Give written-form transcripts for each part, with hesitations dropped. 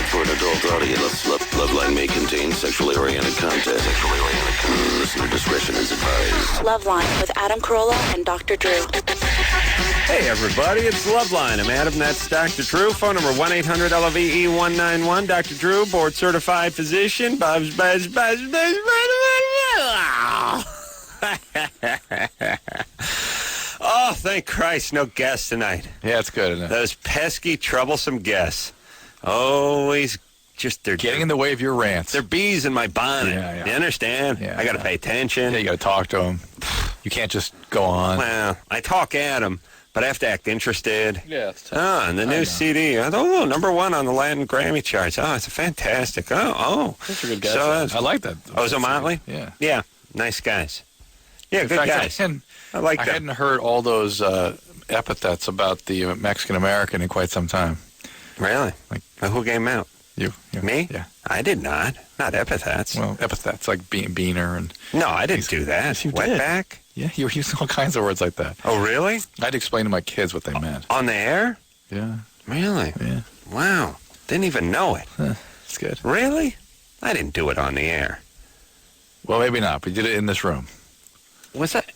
for an adult audience. Loveline may contain sexually oriented content. Listener discretion is advised. Loveline with Adam Carolla and Dr. Drew. Hey, everybody, it's Loveline. I'm Adam, that's Dr. Drew. Phone number 1-800-LOVE-191. Dr. Drew, board-certified physician. Buzz. Oh, thank Christ, no guests tonight. Yeah, it's good, isn't it? Those pesky, troublesome guests. Always just, they're getting in the way of your rants. They're bees in my bonnet. Yeah. You understand? Yeah, I got to pay attention. Yeah, you got to talk to them. You can't just go on. Well, I talk at them, but I have to act interested. Yeah, it's tough. And the new CD. Oh, number one on the Latin Grammy charts. Oh, it's fantastic. Those are good guys. I like that. Oh, is it Motley? Yeah. Yeah, nice guys. Yeah, In good fact, guys. I like that. I hadn't heard all those epithets about the Mexican-American in quite some time. Really? Who came out? You. Me? Yeah. I did not. Not epithets. Well, epithets like Beaner and... No, I didn't do that. Yes, you did. Wetback? Yeah, you were using all kinds of words like that. Oh, really? I had to explain to my kids what they meant. On the air? Yeah. Really? Yeah. Wow. Didn't even know it. It's good. Really? I didn't do it on the air. Well, maybe not, but you did it in this room. Was that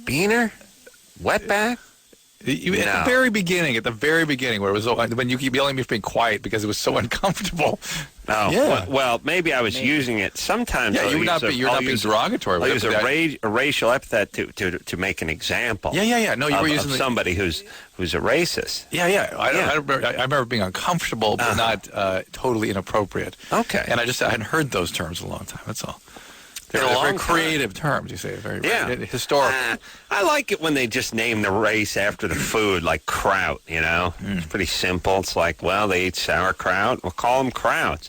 Beaner? Wetback? At the very beginning, where it was when you keep yelling at me for being quiet because it was so uncomfortable. Oh, yeah. Well, maybe I was using it. Sometimes Yeah, you're not being derogatory. I'll use a racial epithet to make an example. Yeah. No, you were using somebody who's a racist. Yeah. I remember being uncomfortable, but not totally inappropriate. Okay. And I hadn't heard those terms in a long time. That's all. They're very creative terms, you say. Very historical. I like it when they just name the race after the food, like kraut, you know? It's pretty simple. It's like, well, they eat sauerkraut. We'll call them krauts.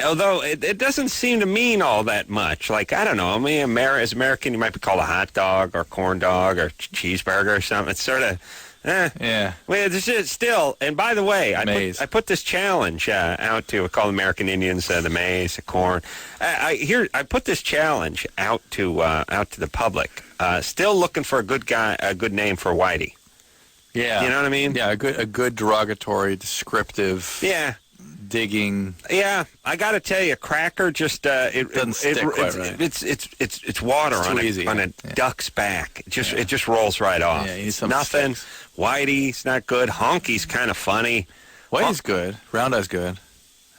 Although it doesn't seem to mean all that much. Like, I don't know. I mean, as American, you might be called a hot dog or corn dog or cheeseburger or something. It's sort of... Yeah. Well, it's just still, and by the way, I put this challenge out to, we call American Indians the maize, the corn. I put this challenge out to the public. Still looking for a good name for Whitey. Yeah. You know what I mean? Yeah, a good derogatory, descriptive. Yeah. Digging. Yeah, I got to tell you, cracker just doesn't stick quite right. It's water on a duck's back. It just rolls right off. Yeah, you need some nothing. sticks. Whitey's not good. Honky's kind of funny. Whitey's good. Round Eye's good.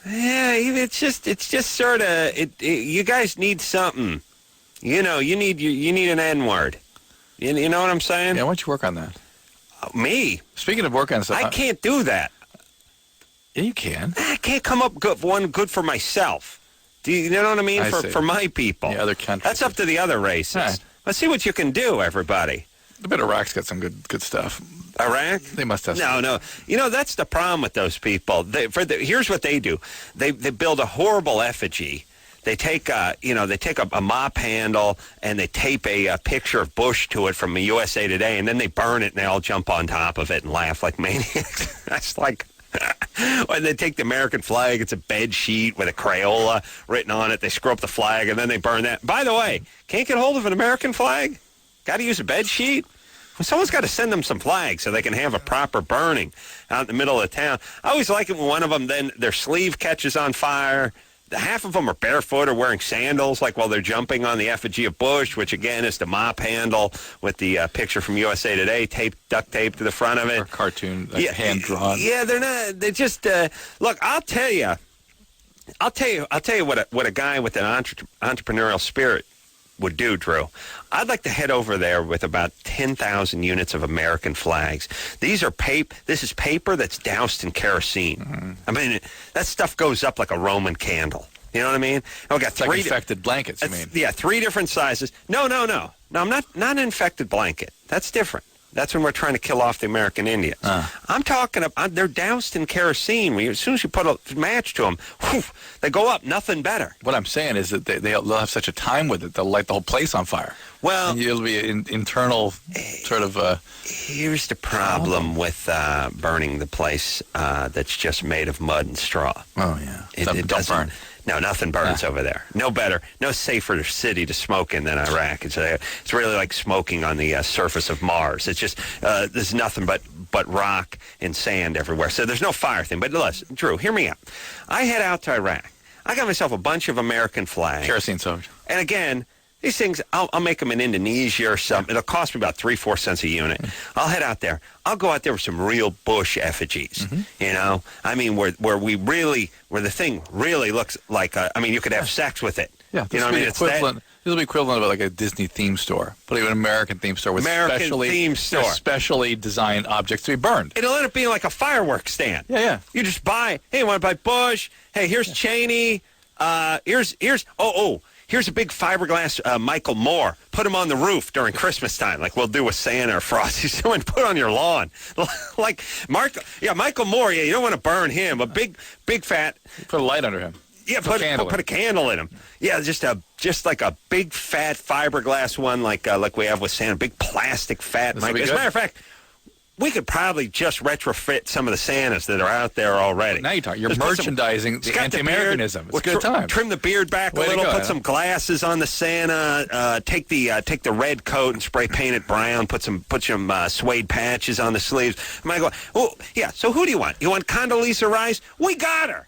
Yeah, it's just sort of you guys need something. You know, you need an N word. You know what I'm saying? Yeah, why don't you work on that? Me? Speaking of work on stuff, I can't do that. Yeah, you can. I can't come up with one good for myself. Do you know what I mean? For my people. The other countries. That's up to the other races. Right. Let's see what you can do, everybody. I bet Iraq's got some good stuff. Iraq? They must have. No. You know, that's the problem with those people. Here's what they do. They build a horrible effigy. They take a mop handle and they tape a picture of Bush to it from USA Today, and then they burn it and they all jump on top of it and laugh like maniacs. That's like. When they take the American flag, it's a bed sheet with a Carolla written on it. They screw up the flag, and then they burn that. By the way, can't get hold of an American flag? Got to use a bed sheet? Well, someone's got to send them some flags so they can have a proper burning out in the middle of town. I always like it when one of them, then their sleeve catches on fire. Half of them are barefoot or wearing sandals, like while they're jumping on the effigy of Bush, which again is the mop handle with the picture from USA Today duct taped to the front of it. Or cartoon, hand drawn. Yeah, they're not. They just look. I'll tell you what a guy with an entrepreneurial spirit would do, Drew. I'd like to head over there with about 10,000 units of American flags. These are This is paper that's doused in kerosene. Mm-hmm. I mean, that stuff goes up like a Roman candle. You know what I mean? We got like infected blankets, you mean? Yeah, 3 different sizes. No, I'm not an infected blanket. That's different. That's when we're trying to kill off the American Indians. I'm talking about, they're doused in kerosene. As soon as you put a match to them, they go up, nothing better. What I'm saying is that they'll have such a time with it, they'll light the whole place on fire. Well, and it'll be an internal sort of... here's the problem with burning the place that's just made of mud and straw. Oh, yeah. It doesn't burn. No, nothing burns over there. No better, no safer city to smoke in than Iraq. It's really like smoking on the surface of Mars. It's just there's nothing but rock and sand everywhere. So there's no fire thing. But listen, Drew, hear me out. I head out to Iraq. I got myself a bunch of American flags. Kerosene soaked. And again, these things, I'll make them in Indonesia or something. It'll cost me about 3-4 cents a unit. I'll head out there. I'll go out there with some real Bush effigies. You know, I mean, where the thing really looks like. You could have sex with it. Yeah, you know what I mean? This will be equivalent of like a Disney theme store, but even an American theme store with specially designed objects to be burned. It'll end up being like a fireworks stand. Yeah. You just buy. Hey, you want to buy Bush? Hey, here's Cheney. Here's a big fiberglass Michael Moore. Put him on the roof during Christmas time, like we'll do with Santa or Frosty. Someone put on your lawn, like Michael Moore. Yeah, you don't want to burn him. A big fat. Put a light under him. Yeah, put a candle in him. Yeah, just like a big fat fiberglass one, like we have with Santa. Big plastic fat Michael. As a matter of fact, we could probably just retrofit some of the Santas that are out there already. Now you're merchandising the anti-Americanism. It's a good time. Trim the beard back a little, put some glasses on the Santa, take the red coat and spray paint it brown, put some suede patches on the sleeves. So who do you want? You want Condoleezza Rice? We got her.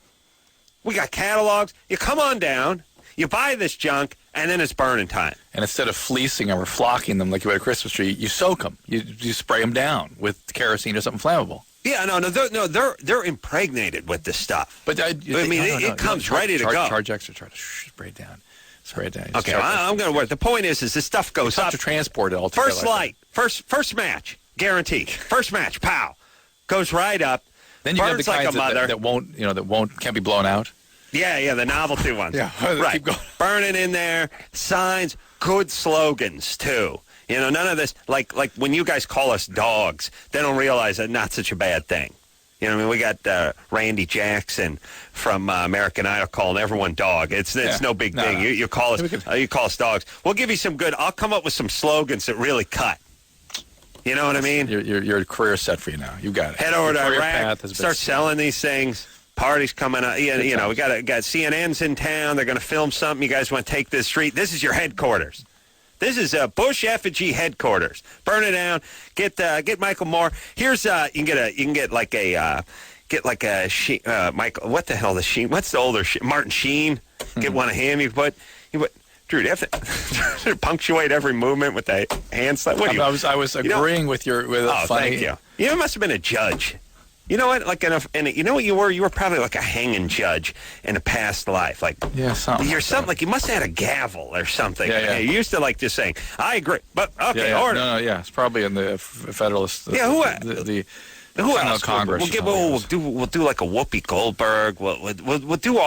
We got catalogs. You come on down, you buy this junk, and then it's burning time. And instead of fleecing them or flocking them like you would at a Christmas tree, you soak them. You spray them down with kerosene or something flammable. Yeah, they're impregnated with this stuff. But it comes ready to go. Charge extra. Spray it down. Okay, I'm going to work. The point is this stuff goes up. To transport it all together. First light, first match, guaranteed. First match, pow, goes right up. Then you have the kinds that can't be blown out. Yeah, the novelty ones. Yeah, right. Keep going. Burning in there, signs, good slogans too. You know, none of this like when you guys call us dogs, they don't realize that not such a bad thing. You know what I mean? We got Randy Jackson from American Idol calling everyone dog. It's no big thing. No. You call us dogs. We'll give you some good. I'll come up with some slogans that really cut. You know what I mean? Your career set for you now. You got it. Head over to Iraq, start selling these things. Party's coming up. We got CNN's in town. They're going to film something. You guys want to take this street? This is your headquarters. This is a Bush effigy headquarters. Burn it down. Get Michael Moore. Here's you can get like a Michael. What the hell is Sheen? What's the older Martin Sheen? Get one of him. You put. Drew, do you have to punctuate every movement with a hand slap? I was agreeing with your funny. Thank you. You must have been a judge. You know what? You know what you were? You were probably like a hanging judge in a past life. You must have had a gavel or something. Yeah. You used to like just saying, "I agree," but okay, order. No, it's probably in the Federalist. Who else? Congress. We'll do like a Whoopi Goldberg. We'll do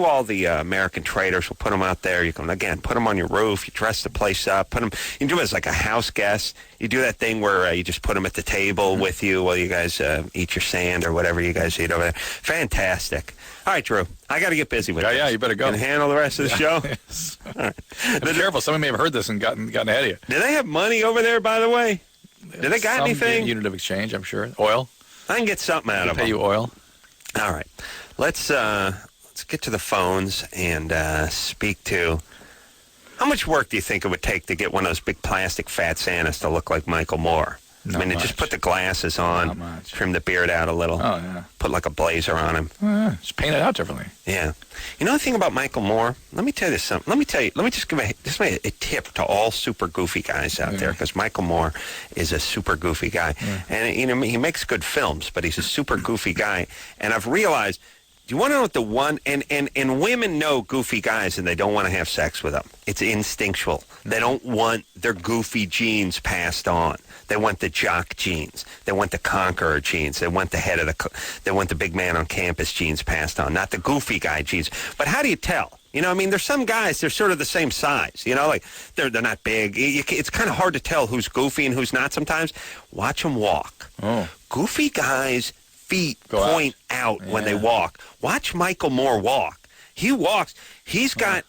all the American traitors. We'll put them out there. You can put them on your roof. You dress the place up. You can do it as like a house guest. You do that thing where you just put them at the table with you while you guys eat your sand or whatever you guys eat over there. Fantastic. All right, Drew. I got to get busy with this. Yeah, you better go. And handle the rest of the show. Yes. All right. Be careful. Somebody may have heard this and gotten ahead of you. Do they have money over there, by the way? Do they got anything? Unit of exchange, I'm sure. Oil. I can get something out of them. Pay you oil. All right. Let's get to the phones and speak to. How much work do you think it would take to get one of those big plastic fat Santas to look like Michael Moore? Just put the glasses on, trim the beard out a little, put like a blazer on him. Just paint it out differently. Yeah. You know the thing about Michael Moore? Let me tell you something. Let me just give a tip to all super goofy guys out there, because Michael Moore is a super goofy guy. Yeah. And, he makes good films, but he's a super goofy guy. And I've realized, do you want to know what the one, and women know goofy guys and they don't want to have sex with them. It's instinctual. They don't want their goofy genes passed on. They want the jock genes. They want the conqueror genes. They want they want the big man on campus genes passed on, not the goofy guy genes. But how do you tell? There's some guys, they're sort of the same size. Like they're not big. It's kind of hard to tell who's goofy and who's not sometimes. Watch them walk. Oh. Goofy guys' feet point out when they walk. Watch Michael Moore walk. He walks. He's got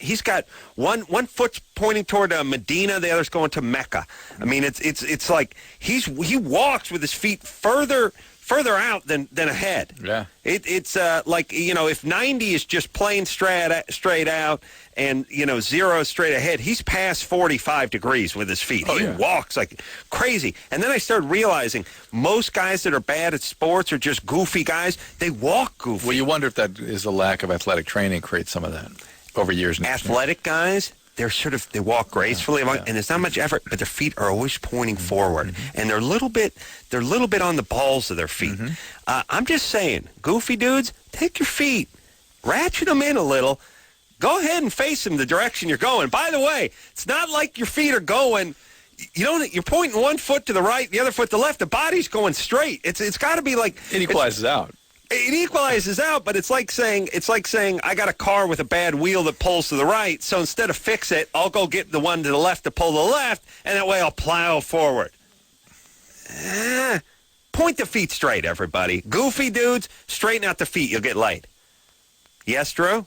one foot's pointing toward Medina, the other's going to Mecca. I mean, it's like he walks with his feet further further out than ahead. Yeah. It's like, if 90 is just plain straight out and, 0 straight ahead, he's past 45 degrees with his feet. He walks like crazy. And then I started realizing most guys that are bad at sports are just goofy guys. They walk goofy. Well, you wonder if that is a lack of athletic training creates some of that over years. Athletic guys, they walk gracefully, and there's not much effort, but their feet are always pointing forward, and they're a little bit on the balls of their feet. I'm just saying, goofy dudes, take your feet, ratchet them in a little, go ahead and face them the direction you're going. By the way, it's not like your feet are going. You're pointing one foot to the right, the other foot to the left. The body's going straight. It's got to be like it equalizes out. It equalizes out, but it's like saying I got a car with a bad wheel that pulls to the right, so instead of fix it, I'll go get the one to the left to pull to the left, and that way I'll plow forward. Point the feet straight, everybody. Goofy dudes, straighten out the feet. You'll get laid. Yes, Drew?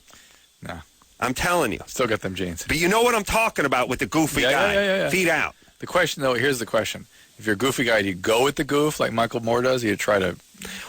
No. I'm telling you. Still got them jeans. But you know what I'm talking about with the goofy guy. Yeah. Feet out. The question, though, here's the question. If you're a goofy guy, do you go with the goof like Michael Moore does, or you try to...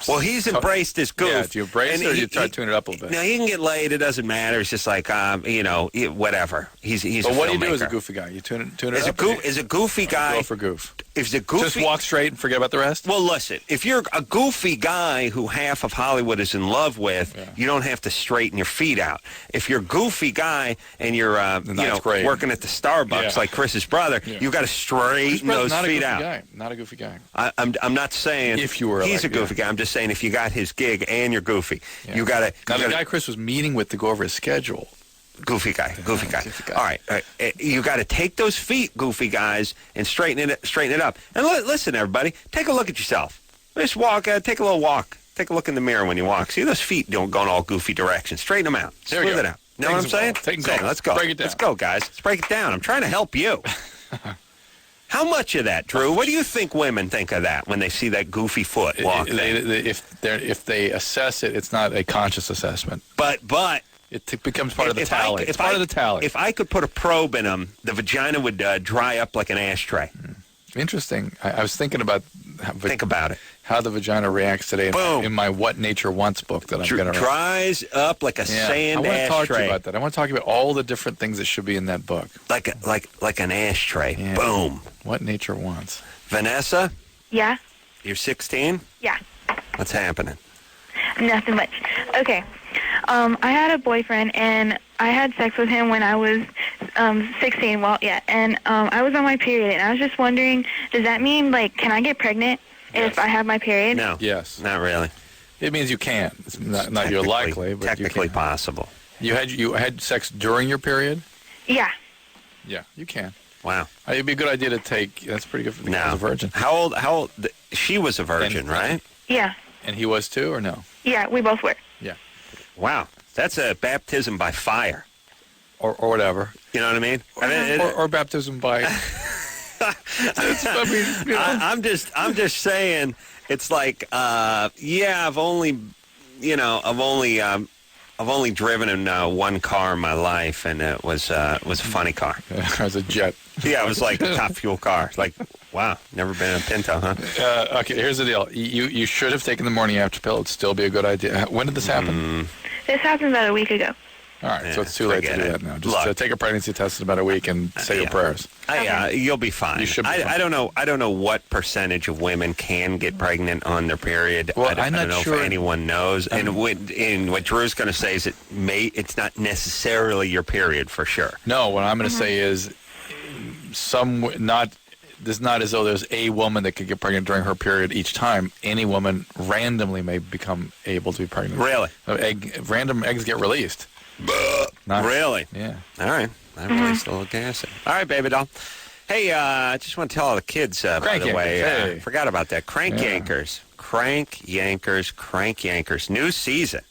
Well, he's embraced his goof. Yeah, do you embrace it, or do you try to tune it up a little bit? No, he can get laid. It doesn't matter. It's just like, whatever. He's But a what do you filmmaker. do as a goofy guy? You tune it as up? As a goofy guy... Go for goof. If the goofy, just walk straight and forget about the rest? Well, listen, if you're a goofy guy who half of Hollywood is in love with, you don't have to straighten your feet out. If you're a goofy guy and you're working at the Starbucks like Chris's brother, you got to straighten those feet out. Not a goofy guy. I'm not saying if you were he's a goofy guy. I'm just saying if you got his gig and you're goofy, you got to. Now, the guy Chris was meeting with to go over his schedule. Goofy guy. All right. You got to take those feet, goofy guys, and straighten it up. And listen, everybody, take a look at yourself. Just walk. Take a little walk. Take a look in the mirror when you walk. See those feet don't go in all goofy directions. Straighten them out. Smooth it out. Know what I'm saying? Let's go. Break it down. Let's go, guys. Let's break it down. I'm trying to help you. How much of that, Drew? What do you think women think of that when they see that goofy foot walk? If they assess it, it's not a conscious assessment. But it becomes part of the tally. It's part of the tally. If I could put a probe in them, the vagina would dry up like an ashtray. Interesting. I was thinking about... Think about it. How the vagina reacts today in my What Nature Wants book that I'm going to write. Dries up like a sand ashtray. I want to talk to you about that. I want to talk about all the different things that should be in that book. Like an ashtray. Yeah. Boom. What Nature Wants. Vanessa? Yeah? You're 16? Yeah. What's happening? Nothing much. Okay. I had a boyfriend, and I had sex with him when I was 16. And I was on my period, and I was just wondering, does that mean, can I get pregnant if I have my period? No. Yes. Not really. It means you can. It's not you're likely, but technically you can. Possible. You had sex during your period? Yeah. Yeah, you can. Wow. It'd be a good idea to take. That's pretty good for the virgin. How old? She was a virgin, right? Yeah. And he was too, or no? Yeah, we both were. Yeah. Wow. That's a baptism by fire. Or whatever. You know what I mean? Or baptism by... I'm just saying, it's like, I've only driven in one car in my life, and it was a funny car. It was a jet. Yeah, it was like a top fuel car. Like, wow, never been in a Pinto, huh? Okay, here's the deal. You should have taken the morning after pill. It'd still be a good idea. When did this happen? This happened about a week ago. All right, so it's too late to do that now. Just take a pregnancy test in about a week and say your prayers. You'll be fine. You should be fine. I don't know what percentage of women can get pregnant on their period. Well, I don't know sure. if anyone knows. And what Drew's going to say is it's not necessarily your period for sure. No, what I'm going to say is it's not as though there's a woman that could get pregnant during her period each time. Any woman randomly may become able to be pregnant. Really? Random eggs get released. Really? Yeah. All right. I released a little gas. All right, baby doll. Hey, I just want to tell all the kids, by the way, forgot about that. Crank Yankers. New season.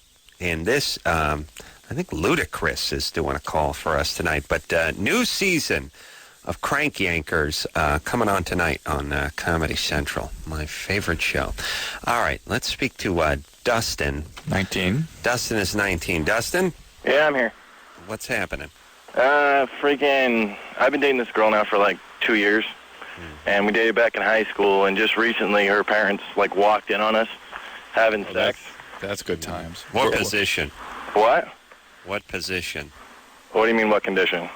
And this, I think Ludacris is doing a call for us tonight. But new season of Crank Yankers coming on tonight on Comedy Central, my favorite show. All right, let's speak to Dustin. 19. Dustin is 19. Dustin? Yeah, I'm here. What's happening? I've been dating this girl now for like 2 years, and we dated back in high school, and just recently her parents walked in on us, having sex. That's good times. What position? What? What position? What do you mean, what condition?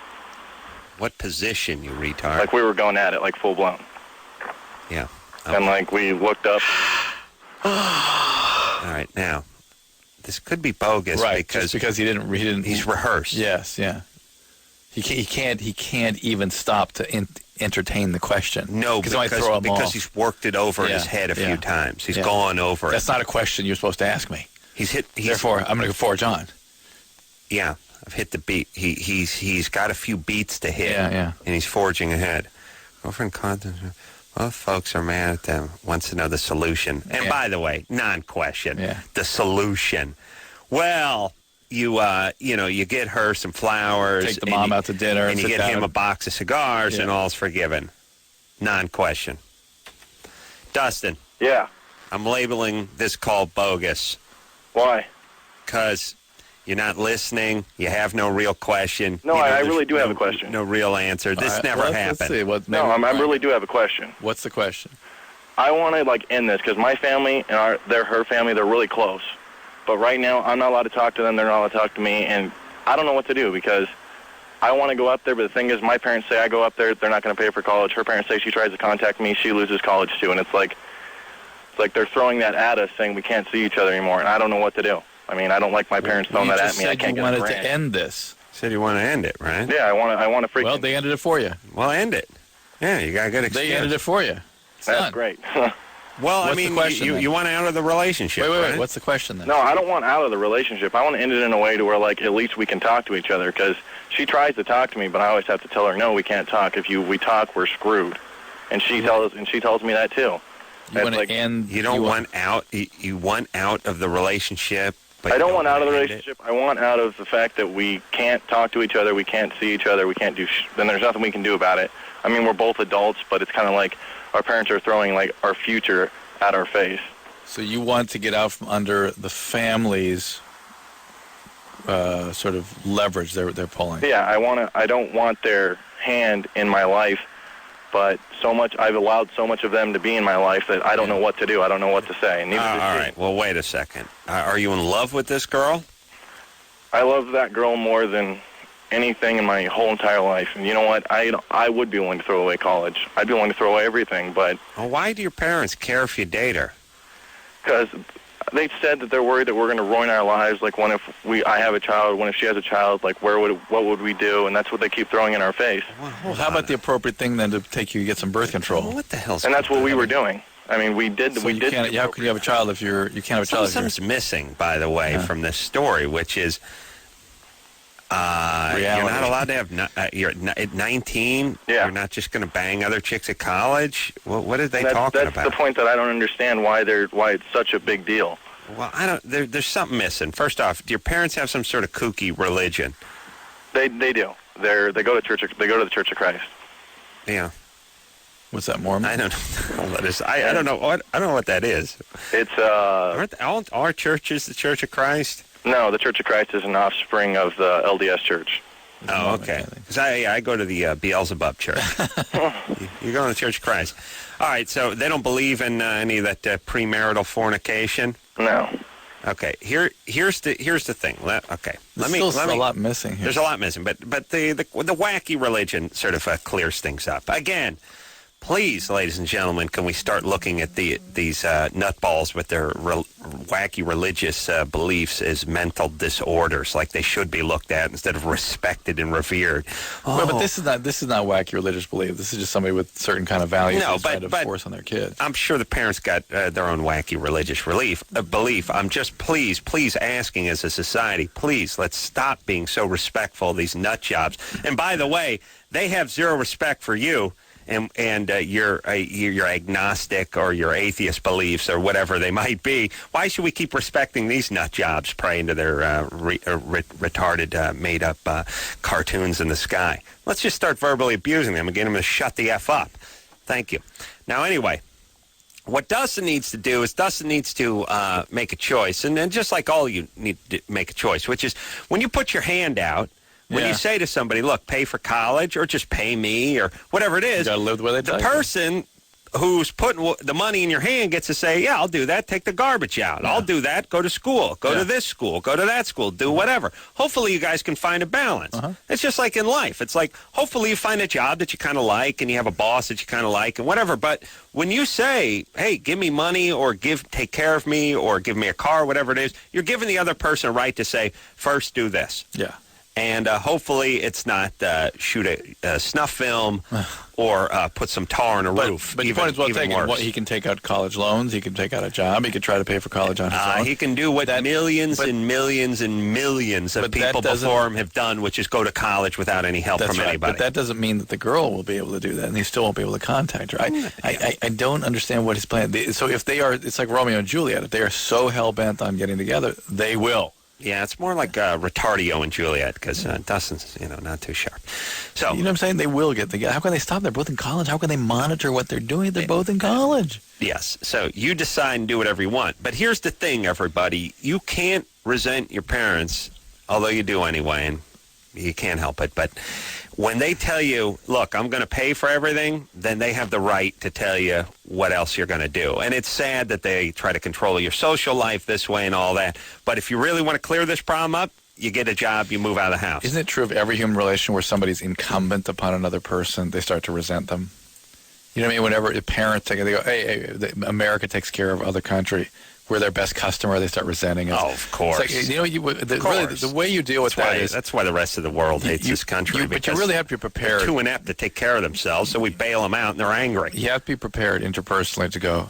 What position, you retard? Like we were going at it, like full blown. Yeah. And like we looked up. All right, now this could be bogus, right? Because he didn't. He's rehearsed. Yes, yeah. He can't even stop to entertain the question. No, because he's worked it over in his head a few times. He's gone over it. That's not a question you're supposed to ask me. Therefore, I'm going to forge on. Yeah, I've hit the beat. He's got a few beats to hit. Yeah. And he's forging ahead. Girlfriend content. Both folks are mad at them. Wants to know the solution. And by the way, non-question. Yeah. The solution. Well, you get her some flowers. Take the mom out to dinner. And you get him a box of cigars, and all's forgiven. Non-question. Dustin. Yeah. I'm labeling this call bogus. Why? Because you're not listening. You have no real question. No, I really do have a question. No real answer. This never happened. Let's see. I really do have a question. What's the question? I want to end this because my family and her family, they're really close. But right now, I'm not allowed to talk to them. They're not allowed to talk to me, and I don't know what to do because I want to go up there. But the thing is, my parents say I go up there, they're not going to pay for college. Her parents say she tries to contact me, she loses college too, and it's like they're throwing that at us, saying we can't see each other anymore, and I don't know what to do. I mean, I don't like my parents throwing that at me. I can't get a grant. You wanted to end this. You said you want to end it, right? Yeah, I want to freaking... Well, they ended it for you. Well, end it. Yeah, you got a good excuse. They ended it for you. That's great. Well, I mean, you want out of the relationship, Wait. What's the question then? No, I don't want out of the relationship. I want to end it in a way to where, at least we can talk to each other, because she tries to talk to me, but I always have to tell her, no, we can't talk. If we talk, we're screwed. And she tells me that, too. You want to end... You don't want out... You want out of the relationship... I don't want out of the relationship. I want out of the fact that we can't talk to each other, we can't see each other, we can't do... then there's nothing we can do about it. I mean, we're both adults, but it's kind of like our parents are throwing, our future at our face. So you want to get out from under the family's sort of leverage they're pulling. Yeah, I don't want their hand in my life, but I've allowed so much of them to be in my life that I don't know what to do. I don't know what to say. All right. Well, wait a second. Are you in love with this girl? I love that girl more than anything in my whole entire life. And you know what? I would be willing to throw away college. I'd be willing to throw away everything, but... Well, why do your parents care if you date her? Because they said that they're worried that we're going to ruin our lives. Like, when I have a child, when if she has a child, what would we do? And that's what they keep throwing in our face. Well, how about the appropriate thing then to take you to get some birth control? Well, what the hell's... And that's what we were doing. I mean, we did. So how can you have a child if you can't have a child? Something's missing, by the way, from this story, which is you're not allowed to have. You're at 19. Yeah. You're not just going to bang other chicks at college. What are they talking about? That's the point that I don't understand why it's such a big deal. Well, I don't. There's something missing. First off, do your parents have some sort of kooky religion? They do. They go to church. They go to the Church of Christ. Yeah. What's that, Mormon? I don't know. I don't know what. I don't know what that is. It's Aren't all our churches the Church of Christ? No, the Church of Christ is an offspring of the LDS Church. Oh, okay. Because I go to the Beelzebub Church. You're going to the Church of Christ. All right, so they don't believe in any of that premarital fornication? No. Okay, here's the thing. Okay, let me. There's a lot missing here. There's a lot missing, but the wacky religion sort of clears things up. Again, please, ladies and gentlemen, can we start looking at these nutballs with their wacky religious beliefs as mental disorders, like they should be looked at instead of respected and revered? Oh. Well, but this is not wacky religious belief. This is just somebody with certain kind of values trying to force on their kids. I'm sure the parents got their own wacky religious belief. I'm just please asking as a society, please let's stop being so respectful of these nut jobs. And by the way, they have zero respect for you. And your agnostic or your atheist beliefs or whatever they might be. Why should we keep respecting these nut jobs praying to their retarded, made-up cartoons in the sky? Let's just start verbally abusing them and get them to shut the F up. Thank you. Now, anyway, what Dustin needs to do is Dustin needs to make a choice. And then just like all you need to make a choice, which is when you put your hand out, when you say to somebody, look, pay for college or just pay me or whatever it is, you gotta live the way they tell the person who's putting the money in your hand gets to say, yeah, I'll do that. Take the garbage out. Yeah. I'll do that. Go to school. Go to this school. Go to that school. Do whatever. Hopefully you guys can find a balance. It's just like in life. It's like hopefully you find a job that you kind of like and you have a boss that you kind of like and whatever. But when you say, hey, give me money or take care of me or give me a car, whatever it is, you're giving the other person a right to say, first do this. Yeah. And hopefully it's not shoot a snuff film or put some tar on a roof. But your point is well taken. He can take out college loans. He can take out a job. He can try to pay for college on his own. He can do what millions and millions and millions of people before him have done, which is go to college without any help from anybody. But that doesn't mean that the girl will be able to do that, and he still won't be able to contact her. I don't understand what his plan. So if they are, it's like Romeo and Juliet. If they are so hell-bent on getting together, they will. Yeah, it's more like Retardio and Juliet because Dustin's, not too sharp. So you know what I'm saying? They will get together. How can they stop? They're both in college. How can they monitor what they're doing? They're both in college. Yes. So you decide and do whatever you want. But here's the thing, everybody. You can't resent your parents, although you do anyway, and you can't help it. But when they tell you, look, I'm going to pay for everything, then they have the right to tell you what else you're going to do. And it's sad that they try to control your social life this way and all that. But if you really want to clear this problem up, you get a job, you move out of the house. Isn't it true of every human relation where somebody's incumbent upon another person, they start to resent them? You know what I mean? Whenever a parent, they go, hey, America takes care of other country. We're their best customer. They start resenting us. Oh, of course. It's like, really, the way you deal with that is... That's why the rest of the world hates this country. But you really have to be prepared. They're too inept to take care of themselves, so we bail them out, and they're angry. You have to be prepared interpersonally to go,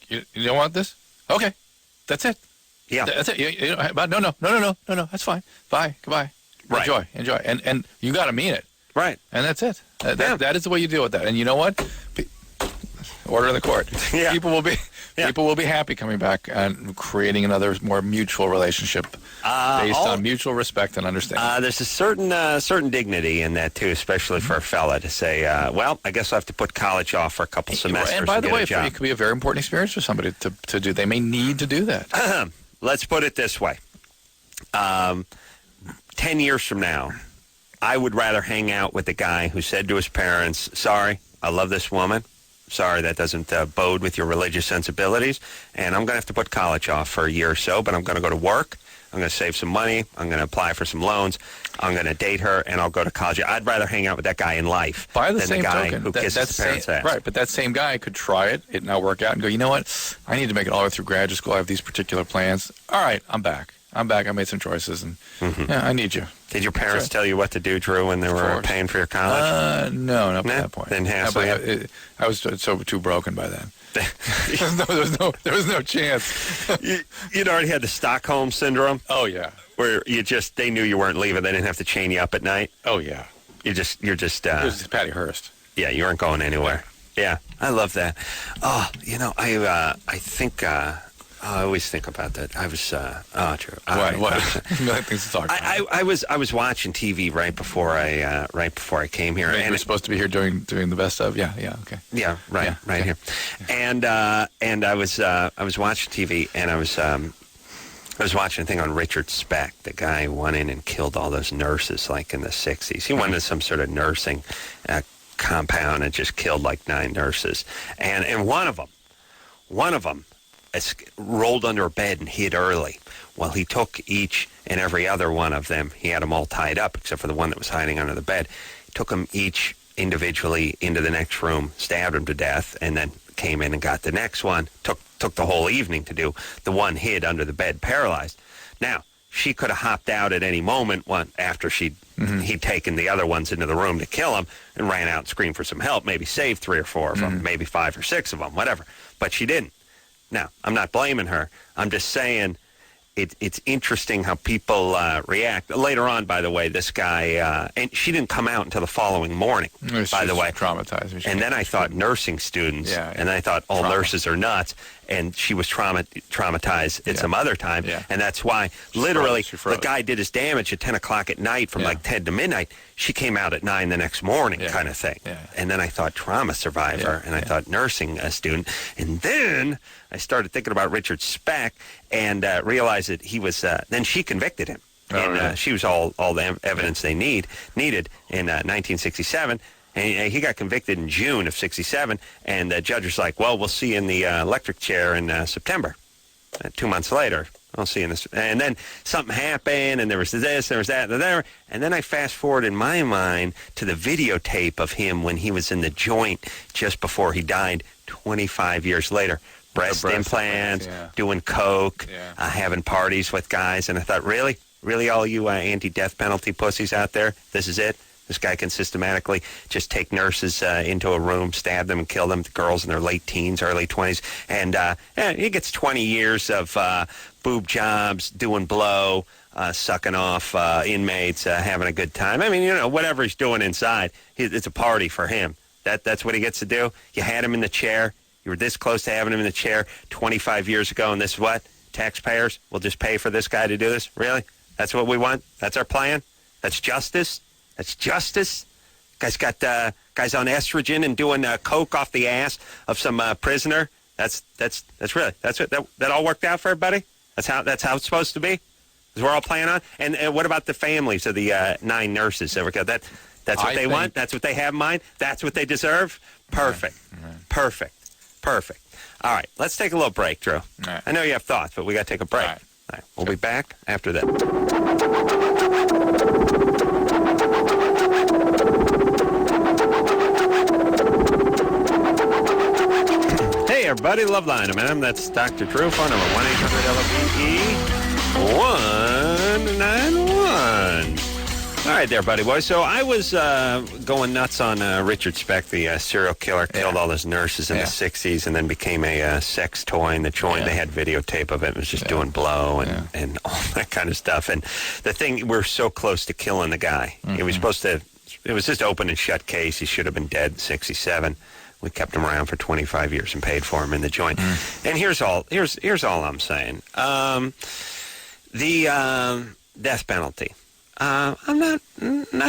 you don't want this? Okay, that's it. Yeah. That's it. No, that's fine. Bye, goodbye. Right. Enjoy. And you got to mean it. Right. And that's it. That is the way you deal with that. And you know what? Order in the court. Yeah. People will be happy coming back and creating another more mutual relationship based on mutual respect and understanding. There's a certain dignity in that too, especially for a fella to say, well, I guess I have to put college off for a couple semesters. And by the way, it could be a very important experience for somebody to do. They may need to do that. Let's put it this way. 10 years from now, I would rather hang out with the guy who said to his parents, sorry, I love this woman. Sorry, that doesn't bode with your religious sensibilities, and I'm going to have to put college off for a year or so, but I'm going to go to work. I'm going to save some money. I'm going to apply for some loans. I'm going to date her, and I'll go to college. I'd rather hang out with that guy in life than the guy who kisses his parents' ass. Right, but that same guy could try it not work out, and go, you know what? I need to make it all the way through graduate school. I have these particular plans. All right, I'm back. I made some choices, and I need you. Did your parents tell you what to do, Drew, when they were paying for your college? No, not at that point. Didn't hassle you? I was so too broken by then. there was no chance. You'd already had the Stockholm syndrome. Oh yeah, where they knew you weren't leaving. They didn't have to chain you up at night. Oh yeah, you're just. It was just Patty Hearst. Yeah, you weren't going anywhere. Yeah, I love that. Oh, I think. I always think about that. I was, Drew. What? Things to talk about. I was watching TV right before I came here. And you're supposed to be here doing the best of. Yeah, okay. Yeah, right here. And I was watching TV, and I was watching a thing on Richard Speck, the guy who went in and killed all those nurses like in the 60s. He went to some sort of nursing compound and just killed like 9 nurses, and one of them. Rolled under a bed and hid early. Well, he took each and every other one of them. He had them all tied up, except for the one that was hiding under the bed. He took them each individually into the next room, stabbed them to death, and then came in and got the next one. Took the whole evening to do. The one hid under the bed, paralyzed. Now, she could have hopped out at any moment after he'd taken the other ones into the room to kill them and ran out and screamed for some help, maybe saved 3 or 4 of them, maybe 5 or 6 of them, whatever. But she didn't. Now, I'm not blaming her. I'm just saying it's interesting how people react. Later on, by the way, this guy, and she didn't come out until the following morning, by the way. Traumatized. And then I thought nursing students, and I thought all nurses are nuts, and she was traumatized at some other time, and that's why, literally, the guy did his damage at 10 o'clock at night from like 10 to midnight. She came out at 9 the next morning kind of thing. Yeah. And then I thought trauma survivor, and I thought nursing student. And then I started thinking about Richard Speck and realized that he was, then she convicted him. She was all the evidence they needed in 1967. And he got convicted in June of 67, and the judge was like, well, we'll see you in the electric chair in September. 2 months later, I'll see you in this. And then something happened, and there was this, there was that, there. And then I fast forward in my mind to the videotape of him when he was in the joint just before he died 25 years later. Breast implants, doing coke, having parties with guys. And I thought, really? Really, all you anti-death penalty pussies out there? This is it? This guy can systematically just take nurses into a room, stab them, and kill them, the girls in their late teens, early 20s. And he gets 20 years of boob jobs, doing blow, sucking off inmates, having a good time. I mean, whatever he's doing inside, it's a party for him. That's what he gets to do. You had him in the chair. You were this close to having him in the chair 25 years ago, and this is what? Taxpayers will just pay for this guy to do this? Really? That's what we want? That's our plan? That's justice? That's justice. Guys got guys on estrogen and doing coke off the ass of some prisoner. That's it. That all worked out for everybody. That's how it's supposed to be. Is we're all playing on. And what about the families of the 9 nurses? That's what they want. That's what they have in mind. That's what they deserve. Perfect. Right. Perfect. All right. Let's take a little break, Drew. Right. I know you have thoughts, but we got to take a break. All right. We'll be back after that. Hey, everybody, Loveline, man. That's Dr. Drew, phone number 1-800-LOVE-191. All right there, buddy boy. So I was going nuts on Richard Speck, the serial killer, killed all those nurses in the 60s and then became a sex toy in the joint. They had videotape of it. It was just doing blow and all that kind of stuff. And the thing, we're so close to killing the guy. It was supposed to, it was just open and shut case. He should have been dead in 67. We kept him around for 25 years and paid for him in the joint. And here's all I'm saying. The death penalty. I'm not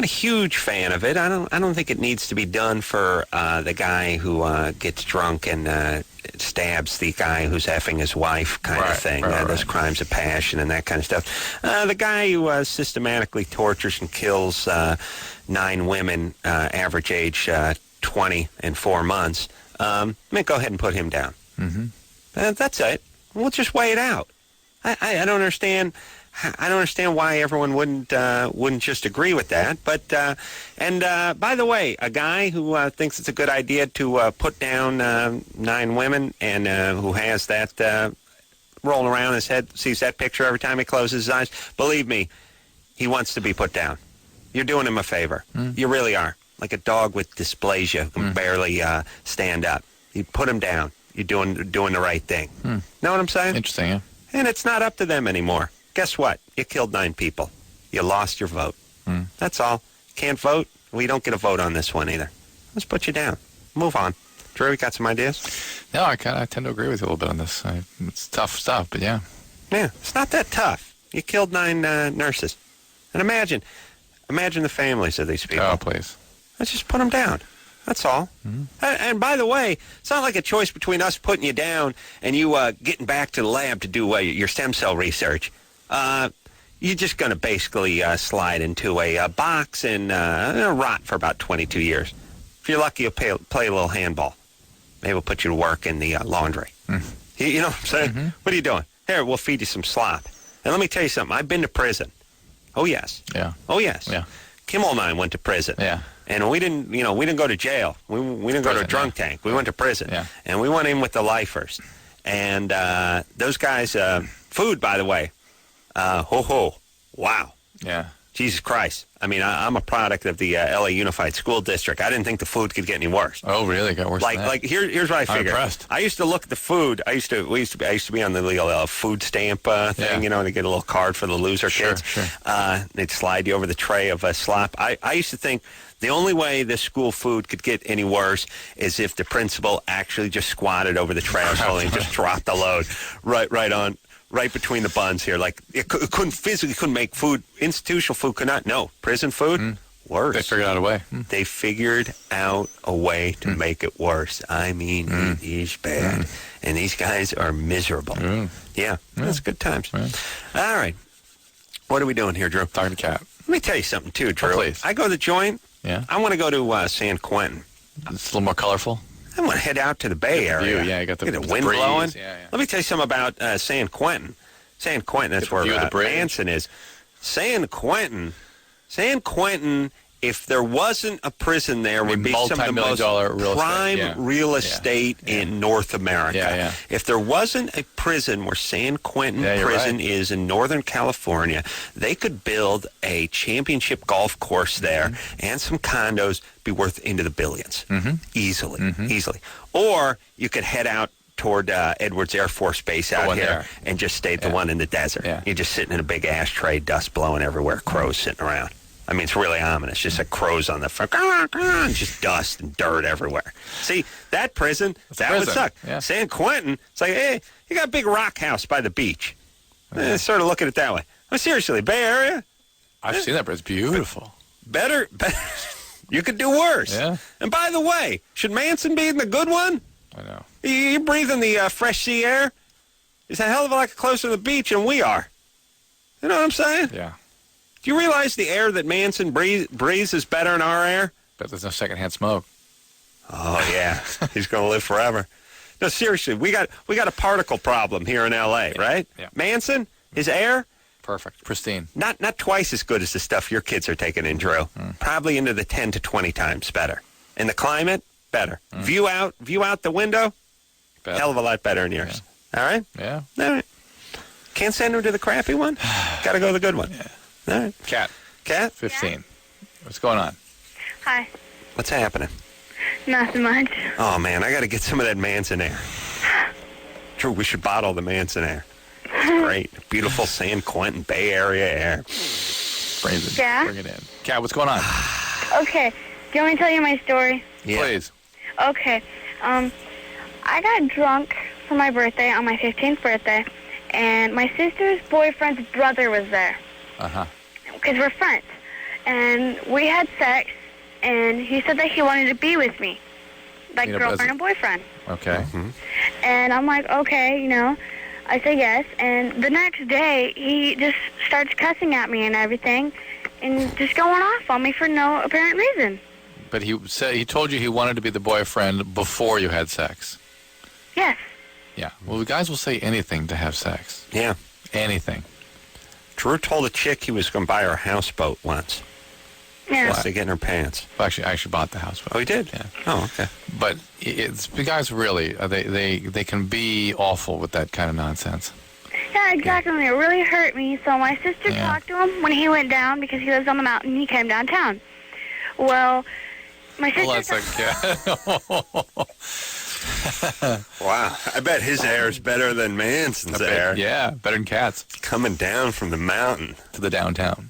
a huge fan of it. I don't think it needs to be done for the guy who gets drunk and stabs the guy who's effing his wife kind of thing. Those crimes of passion and that kind of stuff. The guy who systematically tortures and kills 9 women, average age 20 and 4 months. Go ahead and put him down. That's it. We'll just weigh it out. I don't understand. I don't understand why everyone wouldn't just agree with that. But by the way, a guy who thinks it's a good idea to put down 9 women and who has that rolling around his head, sees that picture every time he closes his eyes, believe me, he wants to be put down. You're doing him a favor. You really are. Like a dog with dysplasia who can barely stand up. You put him down. You're doing the right thing. Know what I'm saying? Interesting, yeah. And it's not up to them anymore. Guess what? You killed 9 people. You lost your vote. That's all. Can't vote? We don't get a vote on this one either. Let's put you down. Move on. Drew, you got some ideas? No, I tend to agree with you a little bit on this. It's tough stuff, but yeah. Yeah, it's not that tough. You killed 9 nurses. And imagine the families of these people. Oh, please. Let's just put them down. That's all. And by the way, it's not like a choice between us putting you down and you getting back to the lab to do your stem cell research. You're just going to basically slide into a box and rot for about 22 years. If you're lucky, you'll play a little handball. Maybe we'll put you to work in the laundry. You know what I'm saying? What are you doing? Here, we'll feed you some slop. And let me tell you something. I've been to prison. Oh, yes. Yeah. Oh, yes. Yeah. Kimmel and I went to prison. Yeah. And we didn't go to jail. We didn't go to a drunk tank. We went to prison. Yeah. And we went in with the lifers. And those guys, food, by the way, wow. Yeah. Jesus Christ. I mean, I'm a product of the LA Unified School District. I didn't think the food could get any worse. Oh, really? It got worse than that? Here's what I figured. I'm impressed. I used to look at the food. I used to be on the little food stamp thing, to get a little card for the loser kids. Sure. They'd slide you over the tray of slop. I used to think the only way this school food could get any worse is if the principal actually just squatted over the trash hole and just dropped the load right between the buns here. Like, it couldn't make food. Institutional food could not. No. Prison food, worse. They figured out a way. They figured out a way to make it worse. I mean, it is bad. And these guys are miserable. Yeah. That's good times. All right. What are we doing here, Drew? Talking to Cat. Let me tell you something, too, Drew. Oh, please. I go to the joint. Yeah. I want to go to San Quentin. It's a little more colorful. I want to head out to the Bay Area. View, yeah, you got the wind breeze. blowing. Yeah, yeah. Let me tell you something about San Quentin. San Quentin, that's where view of the bridge. Manson is. San Quentin, if there wasn't a prison there, would be some of the most multi-million-dollar real estate, prime yeah. real estate in North America. Yeah, yeah. If there wasn't a prison where San Quentin Yeah, you're prison right. is in Northern California, they could build a championship golf course there and some condos be worth into the billions easily. Or you could head out toward Edwards Air Force Base out one here there. and just stay at the one in the desert. Yeah. You're just sitting in a big ashtray, dust blowing everywhere, crows sitting around. I mean, it's really ominous. Just like crows on the front, and just dust and dirt everywhere. See, that prison, that would prison. suck. Yeah. San Quentin, it's like, hey, you got a big rock house by the beach. Sort of look at it that way. I mean, seriously, Bay Area, I've seen that, but it's beautiful. better. You could do worse. Yeah. And by the way, should Manson be in the good one? I know. You're breathing the fresh sea air. It's a hell of a lot closer to the beach than we are. You know what I'm saying? Yeah. Do you realize the air that Manson breathes is better than our air? But there's no secondhand smoke. Oh, yeah. He's going to live forever. No, seriously, we got a particle problem here in L.A., right? Yeah. Manson, his air, Perfect. Pristine. not twice as good as the stuff your kids are taking in, Drew. Probably into the 10 to 20 times better. And the climate, better. View out the window, Better. hell of a lot better than yours. All right? Yeah. All right. Can't send him to the crappy one? Got to go to the good one. Yeah. All right. Cat. 15. What's going on? Hi. What's happening? Nothing much. Oh, man, I got to get some of that Manson air. Drew, we should bottle the Manson air. It's great. Beautiful San Quentin Bay Area air. Bring it, Yeah? Bring it in. Cat, what's going on? Okay. Do you want me to tell you my story? Yeah. Please. Okay. I got drunk for my birthday on my 15th birthday, and my sister's boyfriend's brother was there. Uh-huh. Because we're friends. And we had sex, and he said that he wanted to be with me. Like You know, girlfriend and boyfriend. Okay. And I'm like, okay, I say yes. And the next day, he just starts cussing at me and everything, and just going off on me for no apparent reason. But he told you he wanted to be the boyfriend before you had sex. Yes. Yeah. Well, the guys will say anything to have sex. Yeah. Anything. Drew told a chick he was going to buy her a houseboat once. Yeah. Just to get in her pants. Well, actually, I actually bought the house. Oh, he did? Yeah. Oh, okay. But the guys really, they can be awful with that kind of nonsense. Yeah, exactly. It really hurt me. So my sister Yeah. talked to him when he went down because he lives on the mountain. He came downtown. Well, my sister... Well, that's like, Wow. I bet his air is better than Manson's air. yeah, better than Cats Coming down from the mountain. to the downtown.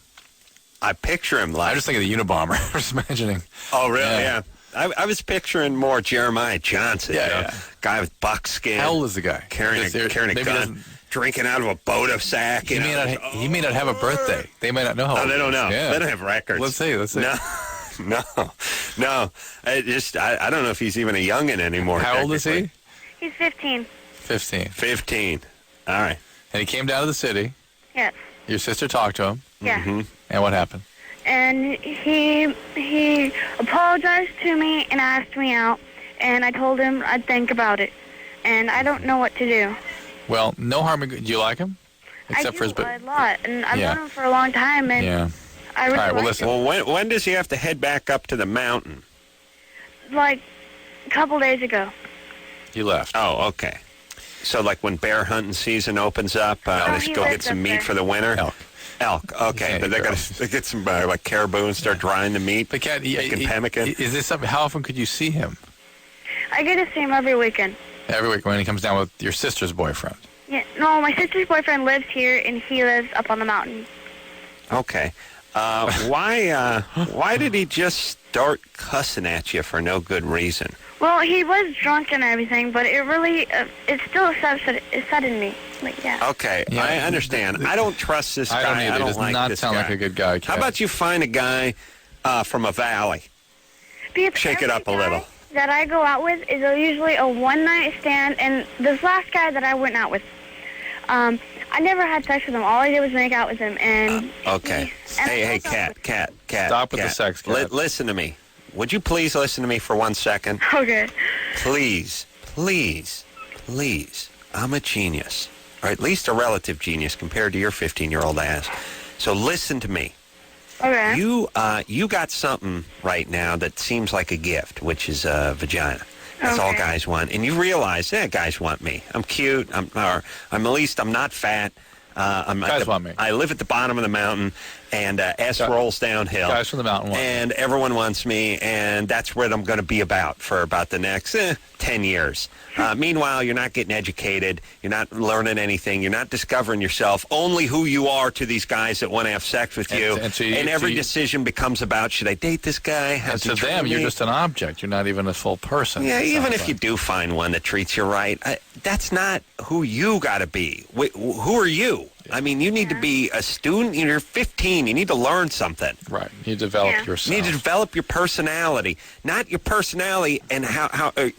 I picture him like... I'm just thinking of the Unabomber. I was imagining. Oh, really? Yeah. Yeah. I was picturing more Jeremiah Johnson. Yeah, you know? yeah. Guy with buckskin. How old is the guy? Carrying Because a maybe gun. doesn't- Drinking out of a boat sack. He may not have a birthday. They may not know how Oh, old they he don't is. know. Yeah. They don't have records. Let's see. No. No. I don't know if he's even a youngin' anymore. How old is he? technically. He's 15. 15. 15. All right. And he came down to the city. Yes. Your sister talked to him. Yeah. And what happened? And he apologized to me and asked me out, and I told him I'd think about it. And I don't know what to do. Well, no harm in... Do you like him? I do a lot, and I've Yeah. known him for a long time, and Yeah. I really All right, well, like listen. Well, when does he have to head back up to the mountain? him. Like a couple days ago. He left. Oh, okay. So, like when bear hunting season opens up, they he go get lives some up meat there. for the winter? Elk. Okay. Yeah, But they girls. got to get some like caribou and start drying the meat. But Cat, Making pemmican. is this something? How often could you see him? I get to see him every weekend. Every week when he comes down with your sister's boyfriend. Yeah, no, my sister's boyfriend lives here, and he lives up on the mountain. Okay. Why did he just start cussing at you for no good reason? Well, he was drunk and everything, but it really, it still upsetted me. Like, yeah. Okay, Yeah. I understand. I don't trust this I guy. don't either. I don't Does like not this sound guy. like a good guy, How Cat. about you find a guy from a valley? Because Shake it up a every little. guy that I go out with is usually a one-night stand, and this last guy that I went out with, I never had sex with him. All I did was make out with him, and Okay. Hey, Cat. Stop with the sex, Cat. Listen to me. Would you please listen to me for 1 second? Okay. Please. I'm a genius, or at least a relative genius compared to your 15-year-old ass. So listen to me. Okay. You got something right now that seems like a gift, which is a vagina. That's all guys want. And you realize, guys want me. I'm cute. I'm at least I'm not fat. Guys want me. I live at the bottom of the mountain, and S rolls downhill. Guys from the mountain want me. And everyone wants me, and that's what I'm going to be about for about the next 10 years. Meanwhile, you're not getting educated. You're not learning anything. You're not discovering yourself. Only who you are to these guys that want to have sex with you. And every decision becomes about, should I date this guy? How's he to them, you're just an object. You're not even a full person. Yeah, even if you do find one that treats you right, that's not who you got to be. Who are you? I mean, you need to be a student. You're 15. You need to learn something. Right. You develop yourself. You need to develop your personality. Not your personality and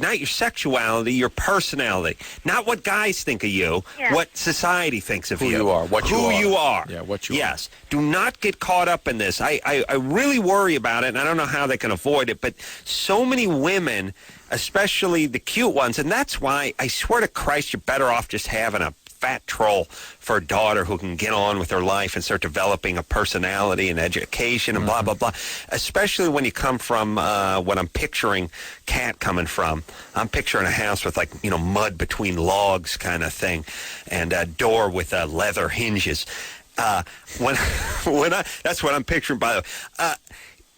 not your sexuality, your personality. Not what guys think of you, what society thinks of you. Who you are, what you are. Who you are. Yeah, what you are. Yes. Do not get caught up in this. I really worry about it, and I don't know how they can avoid it, but so many women, especially the cute ones, and that's why I swear to Christ you're better off just having a fat troll for a daughter who can get on with her life and start developing a personality and education and blah, blah, blah. Especially when you come from what I'm picturing Cat coming from. I'm picturing a house with mud between logs kind of thing and a door with leather hinges. That's what I'm picturing, by the way.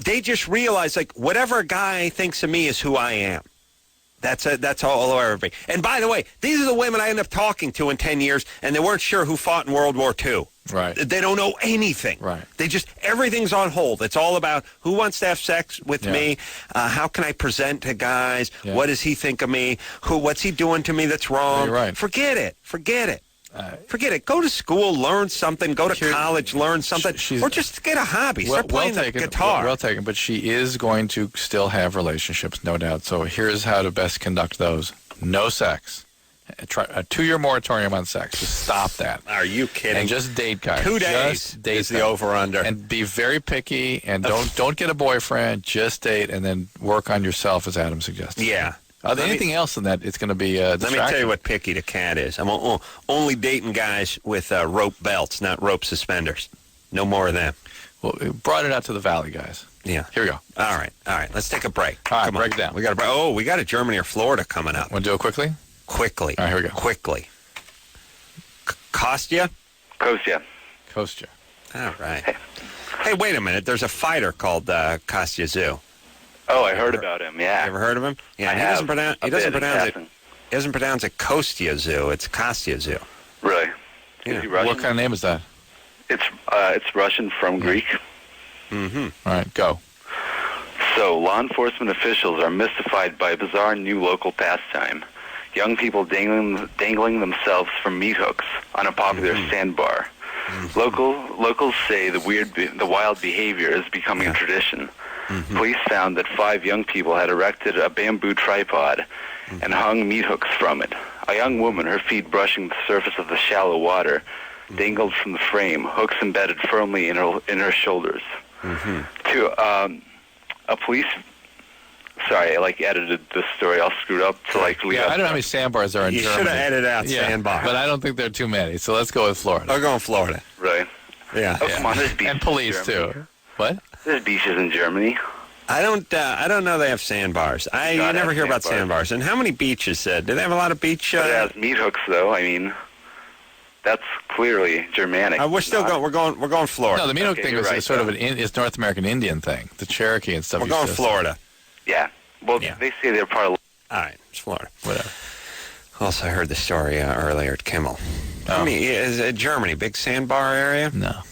They just realize, whatever a guy thinks of me is who I am. That's all over me. And by the way, these are the women I end up talking to in 10 years, and they weren't sure who fought in World War II. Right. They don't know anything. Right. Everything's on hold. It's all about who wants to have sex with me, how can I present to guys, what does he think of me, what's he doing to me that's wrong. You're right. Forget it. Forget it. Go to school, learn something. Go to college, learn something. Or just get a hobby. Start playing the guitar. Well taken, but she is going to still have relationships, no doubt. So here's how to best conduct those. No sex. Try a 2-year moratorium on sex. Just stop that. Are you kidding? And just date guys. 2 days just date is the over-under. And be very picky, and don't get a boyfriend. Just date, and then work on yourself, as Adam suggested. Yeah. Anything else in that, it's going to be a distraction. Let me tell you what picky the Cat is. I'm only dating guys with rope belts, not rope suspenders. No more of them. Well, we brought it out to the valley, guys. Yeah. Here we go. All right. Let's take a break. All right, Come break on. it down. We got a Germany or Florida coming up. Want to do it quickly? Quickly. All right, here we go. Quickly. Kostya? Kostya. Kostya. All right. Hey, wait a minute. There's a fighter called Kostya Zoo. Oh, I heard about him. Yeah. You ever heard of him? Yeah. I He have. doesn't pronounce it Kostya Zoo. It's Kostya Zoo. Really? Yeah. Is he Russian? What kind of name is that? It's Russian from Greek. Mm-hmm. All right, go. So, law enforcement officials are mystified by a bizarre new local pastime. Young people dangling themselves from meat hooks on a popular sandbar. Locals say the wild behavior is becoming a tradition. Police found that 5 young people had erected a bamboo tripod and hung meat hooks from it. A young woman, her feet brushing the surface of the shallow water, dangled from the frame, hooks embedded firmly in her shoulders. A police... Sorry, I edited this story all screwed up to I don't know how many sandbars there are in Germany. You should have edited out sandbar. But I don't think there are too many, so let's go with Florida. We're going Florida. Right. Yeah. Oh, come on, there's beaches And police, in Germany. too. What? There's beaches in Germany. I don't know they have sandbars. I never hear about sandbars. And how many beaches? Do they have a lot of beach? But it has meat hooks, though. I mean, that's clearly Germanic. We're still going. We're going Florida. No, the meat hook thing you're is sort of it's North American Indian thing. The Cherokee and stuff. We're going Florida. Yeah. Well, they say they're part of... All right, it's Florida. Whatever. Also, I heard the story earlier at Kimmel. I mean, is Germany big sandbar area? No.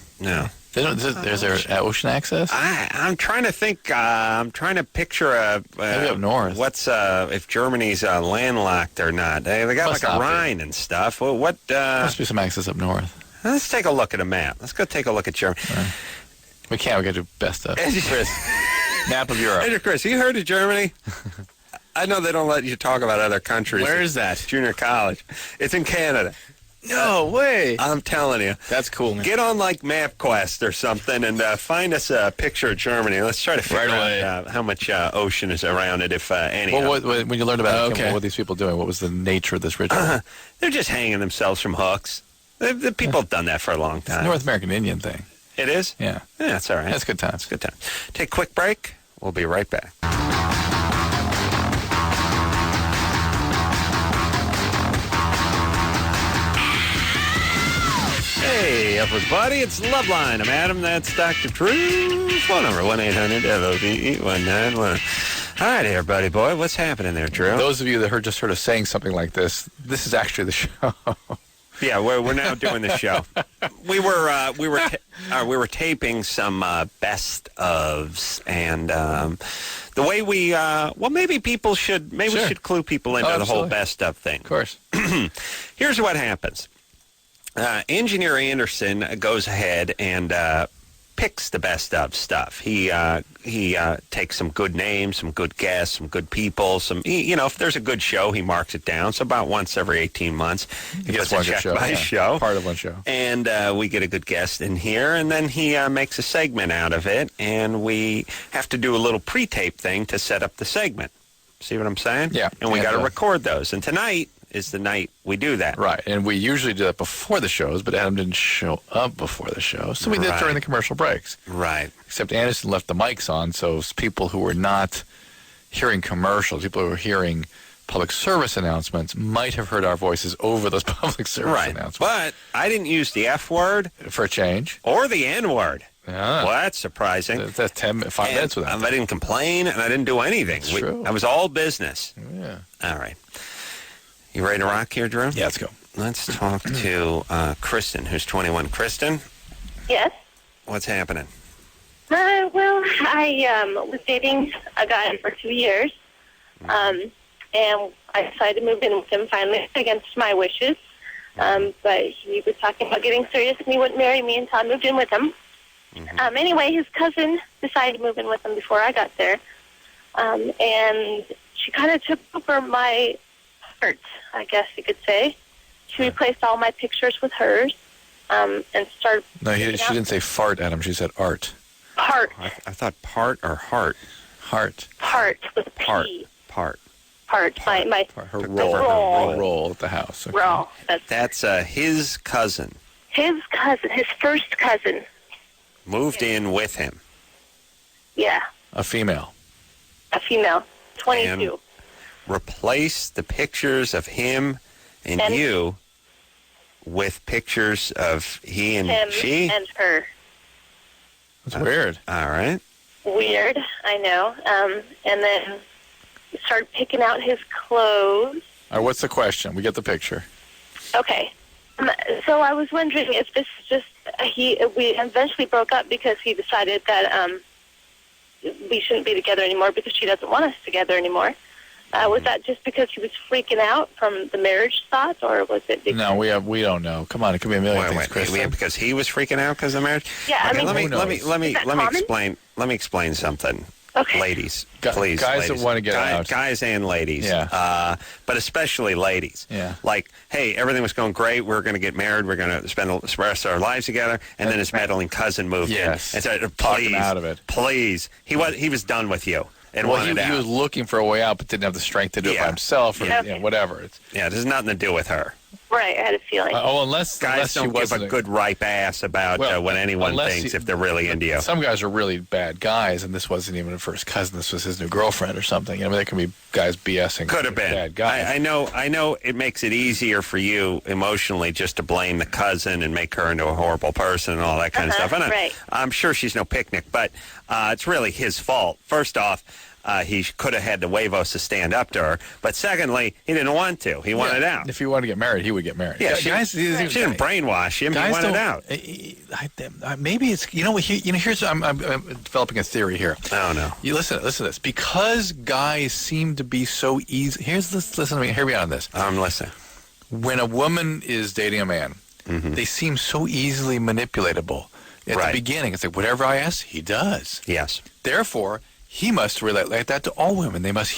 They don't. There's ocean access? I'm trying to think. I'm trying to picture maybe up north. What's if Germany's landlocked or not? They got Must like a not be. Rhine and stuff. Well, what? Must be some access up north. Let's take a look at a map. Let's go take a look at Germany. We can't. We got to do best of. Chris, map of Europe. Hey, Chris, you heard of Germany? I know they don't let you talk about other countries. Where is that? Junior college. It's in Canada. No way. I'm telling you. That's cool, man. Get on like MapQuest or something and find us a picture of Germany. Let's try to figure out how much ocean is around it, if any. Well, when you learned about it, Kim, what were these people doing? What was the nature of this ritual? They're just hanging themselves from hooks. The people have done that for a long time. It's a North American Indian thing. It is? Yeah. Yeah, that's all right. That's good times. Good time. Take a quick break. We'll be right back. Hey, everybody, it's Loveline. I'm Adam. That's Dr. Drew. Phone number 1-800-LOVE-1911. All right, everybody, boy, what's happening there, Drew? Those of you that just heard us saying something like this is actually the show. Yeah, we're now doing the show. We were taping some best ofs, and the way we maybe people should we should clue people into the whole best of thing. Of course. Here's what happens. Engineer Anderson goes ahead and picks the best of stuff. He takes some good names, some good guests, some good people. If there's a good show, he marks it down. So about once every 18 months, he gets puts one a check show, by show, part of one show, and we get a good guest in here, and then he makes a segment out of it, and we have to do a little pre-tape thing to set up the segment. See what I'm saying? Yeah. And we got to record those. And tonight is the night we do that. Right. And we usually do that before the shows, but Adam didn't show up before the show. So we did it during the commercial breaks. Right. Except Anderson left the mics on, so people who were not hearing commercials, people who were hearing public service announcements might have heard our voices over those public service announcements. But I didn't use the F word. For a change. Or the N word. Yeah. Well, that's surprising. That's 5 minutes without that. I didn't complain, and I didn't do anything. That's true. I was all business. Yeah. All right. You ready to rock here, Drew? Yeah, let's go. Let's talk to Kristen, who's 21. Kristen, Yes. what's happening? Well, I was dating a guy for 2 years, and I decided to move in with him finally against my wishes. But he was talking about getting serious, and he wouldn't marry me until I moved in with him. Anyway, his cousin decided to move in with him before I got there, and she kind of took over my heart, I guess you could say. She replaced all my pictures with hers, and started... No, she didn't say fart, Adam. She said art. Heart. I thought part or heart. Heart. Heart with a Part. P. Part. Part. My Her roll. roll at the house. Okay. roll. That's his cousin. His cousin, his first cousin. Moved in with him. Yeah, A female. a female, 22. And replace the pictures of him and you with pictures of he and Him she? and her. That's weird. All right. Weird, I know. And then started picking out his clothes. All right, what's the question? We get the picture. Okay. So I was wondering if this is just we eventually broke up because he decided that we shouldn't be together anymore because she doesn't want us together anymore. Was that just because he was freaking out from the marriage thought, or was it because... No, we don't know. Come on, it could be a million things, Chris. Because he was freaking out because of marriage? Yeah, okay, I mean, let me common? explain something. Okay. Ladies, please. Guys ladies. that want to get out. Guys and ladies. Yeah. But especially ladies. Yeah. Like, hey, everything was going great. We're going to get married. We're going to spend the rest of our lives together. And then his meddling cousin moved in. And said, Talked him out of it. Please. He was done with you. And Well, wanted he out. was looking for a way out, but didn't have the strength to do it by himself, or whatever. Yeah, this has nothing to do with her. Right, I had a feeling. Unless Guys don't give a good ripe ass about what anyone thinks if they're really into you. Some guys are really bad guys, and this wasn't even a first cousin. This was his new girlfriend or something. I mean, there can be guys BSing. Could have been. Bad guys. I know it makes it easier for you emotionally just to blame the cousin and make her into a horrible person and all that kind of stuff. And I'm sure she's no picnic, but it's really his fault. First off, he could have had the huevos to stand up to her. But secondly, he didn't want to. He wanted out. If he wanted to get married, he would get married. Yeah, she didn't brainwash him. He wanted out. Maybe it's, here's, I'm developing a theory here. Oh, no. You listen to this. Because guys seem to be so easy. Listen to me. Hear me out on this. I'm listening. When a woman is dating a man, they seem so easily manipulatable. At the beginning, it's like, whatever I ask, he does. Yes. Therefore, he must relate like that to all women. They must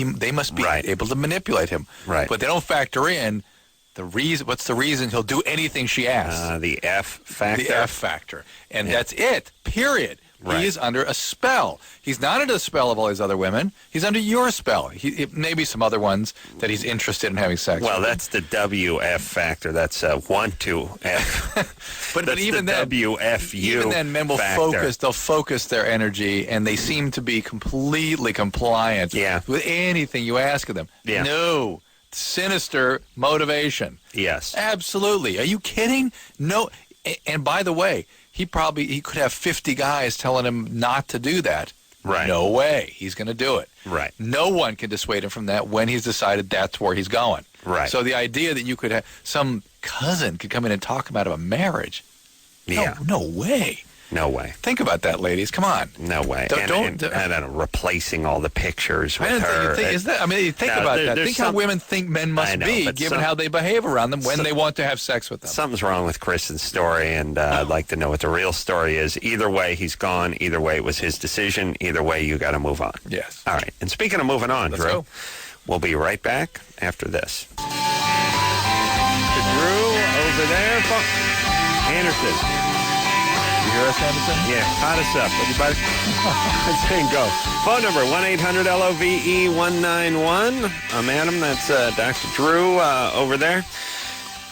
be able to manipulate him. Right. But they don't factor in What's the reason he'll do anything she asks? The F factor. The F factor. And that's it. Period. Right. He is under a spell. He's not under the spell of all these other women. He's under your spell. Maybe some other ones that he's interested in having sex Well, with. that's the WF factor. That's 1 2 F. but even the then, WFU even then, men will factor. they'll focus their energy, and they seem to be completely compliant with anything you ask of them. Yeah. No. Sinister motivation. Yes. Absolutely. Are you kidding? No. And by the way, he could have 50 guys telling him not to do that. Right. No way. He's going to do it. Right. No one can dissuade him from that when he's decided that's where he's going. Right. So the idea that you could have some cousin could come in and talk him out of a marriage. Yeah. No way. No way. Think about that, ladies. Come on. No way. Don't And replacing all the pictures with I didn't her. think, think about that. Think how women think men must be, given how they behave around them when they want to have sex with them. Something's wrong with Kristen's story, and I'd like to know what the real story is. Either way, he's gone. Either way, it was his decision. Either way, you got to move on. Yes. All right. And speaking of moving on, Let's Drew, go. we'll be right back after this. Drew over there. Anderson. You hear us, Anderson? Yeah, hot us up, everybody. Let's go. Phone number, 1-800-LOVE-191. I'm Adam. That's Dr. Drew over there.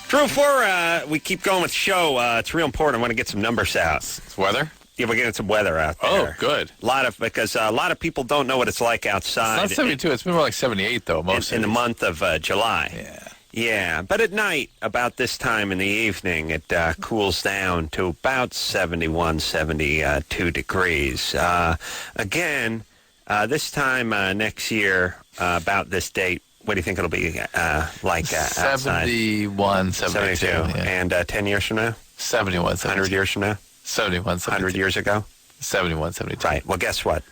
Drew, before we keep going with the show, it's real important. I want to get some numbers out. It's weather? Yeah, we're getting some weather out there. Oh, good. Because a lot of people don't know what it's like outside. It's not 72. It's been more like 78, though, most in the month of July. Yeah. Yeah, but at night, about this time in the evening, it cools down to about 71, 72 degrees. Again, this time next year, about this date, what do you think it'll be like outside? 71, 72. Yeah. And 10 years from now? 71, 72. 100 years from now? 71, 72. 100 years ago? 71, 72. Right. Well, guess what?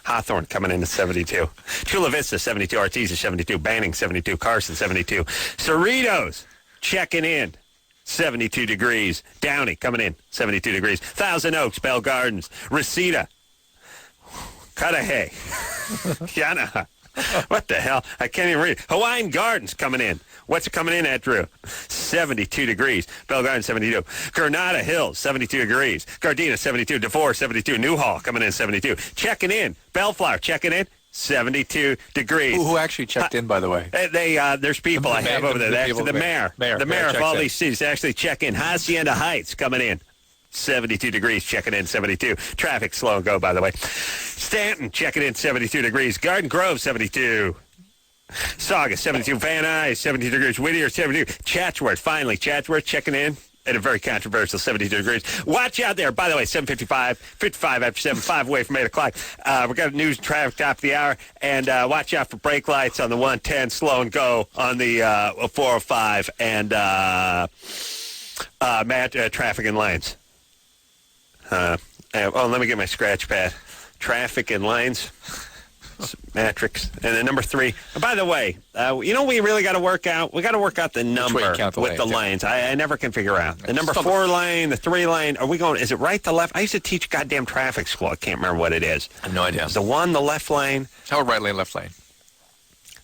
Hawthorne coming in at 72. Chula Vista, 72. Artesia, 72. Banning, 72. Carson, 72. Cerritos checking in, 72 degrees. Downey coming in, 72 degrees. Thousand Oaks, Bell Gardens. Reseda. Cudahy. Yana. What the hell? I can't even read. Hawaiian Gardens coming in. What's it coming in at, Drew? 72 degrees. Bell Gardens, 72. Granada Hills, 72 degrees. Gardena, 72. DeVore, 72. Newhall coming in, 72. Checking in. Bellflower checking in, 72 degrees. Who actually checked in, by the way? There's people I have over there. The mayor of all these cities actually check in. Hacienda Heights coming in. 72 degrees, checking in 72. Traffic slow and go, by the way. Stanton checking in 72 degrees. Garden Grove 72. Saugus 72. Van Nuys 72 degrees. Whittier 72. Chatsworth checking in at a very controversial 72 degrees. Watch out there. By the way, 7:55, 55 after 7, 5 away from 8 o'clock. We got news and traffic top of the hour. And watch out for brake lights on the 110, slow and go on the 405, and traffic and lanes. Let me get my scratch pad. Traffic and lanes. Matrix. And then number 3. And by the way, we really got to work out? We got to work out the number with the lanes. I never can figure out. The number 4 lane, the 3 lane. Are we going, is it right to left? I used to teach goddamn traffic school. I can't remember what it is. I have no idea. The 1, the left lane. How about right lane, left lane?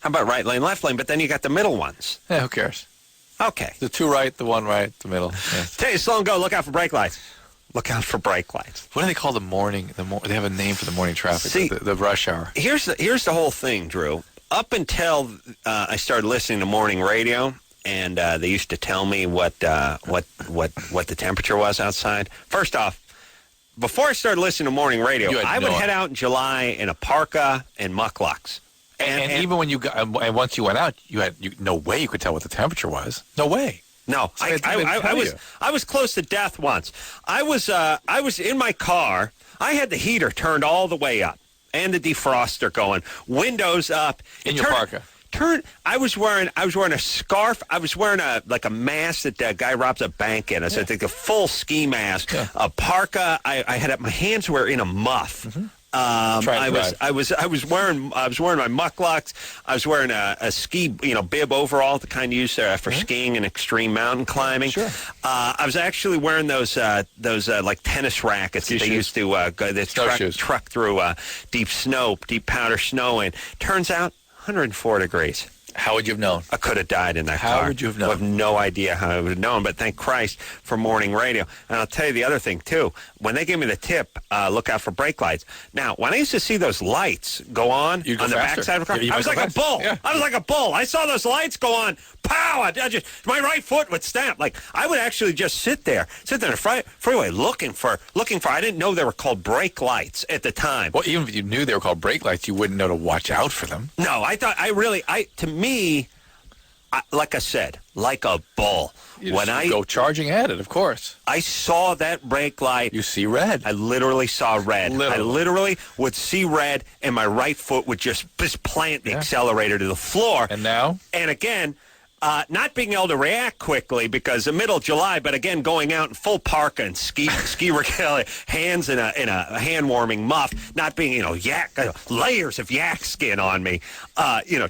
How about right lane, left lane? But then you got the middle ones. Yeah, who cares? Okay. The 2 right, the 1 right, the middle. Yes. Tell you, slow and go. Look out for brake lights. Look out for brake lights. What do they call the morning? They have a name for the morning traffic. See, the rush hour. Here's the whole thing, Drew. Up until I started listening to morning radio, and they used to tell me what the temperature was outside. First off, before I started listening to morning radio, I would head out in July in a parka and mucklucks. And even when you got, and once you went out, you had no way you could tell what the temperature was. No way. No, So I was close to death once. I was in my car. I had the heater turned all the way up and the defroster going, windows up. In your parka. I was wearing a scarf. I was wearing a mask that guy robs a bank in. I said, like a full ski mask, a parka. I had my hands were in a muff. Mm-hmm. I was wearing my mucklucks. I was wearing a ski bib overall, the kind used for skiing and extreme mountain climbing. Sure. I was actually wearing those like tennis rackets that they used to truck through deep powder snow in. Turns out 104 degrees. How would you have known? I could have died in that car. How would you have known? I have no idea how I would have known, but thank Christ for morning radio. And I'll tell you the other thing, too. When they gave me the tip, look out for brake lights. Now, when I used to see those lights go on You'd go the faster. backside of a car, Yeah, I was like a bull. Yeah. I was like a bull. I saw those lights go on. Pow! My right foot would stamp. Like, I would actually just sit there in the freeway looking for, I didn't know they were called brake lights at the time. Well, even if you knew they were called brake lights, you wouldn't know to watch out for them. No, to me, like I said, like a bull. You go charging at it, of course. I saw that brake light. You see red. I literally saw red. Literally. I literally would see red, and my right foot would just plant the accelerator to the floor. And now? And again, not being able to react quickly because the middle of July, but again, going out in full parka and ski regalia, hands in a hand warming muff, not being, layers of yak skin on me,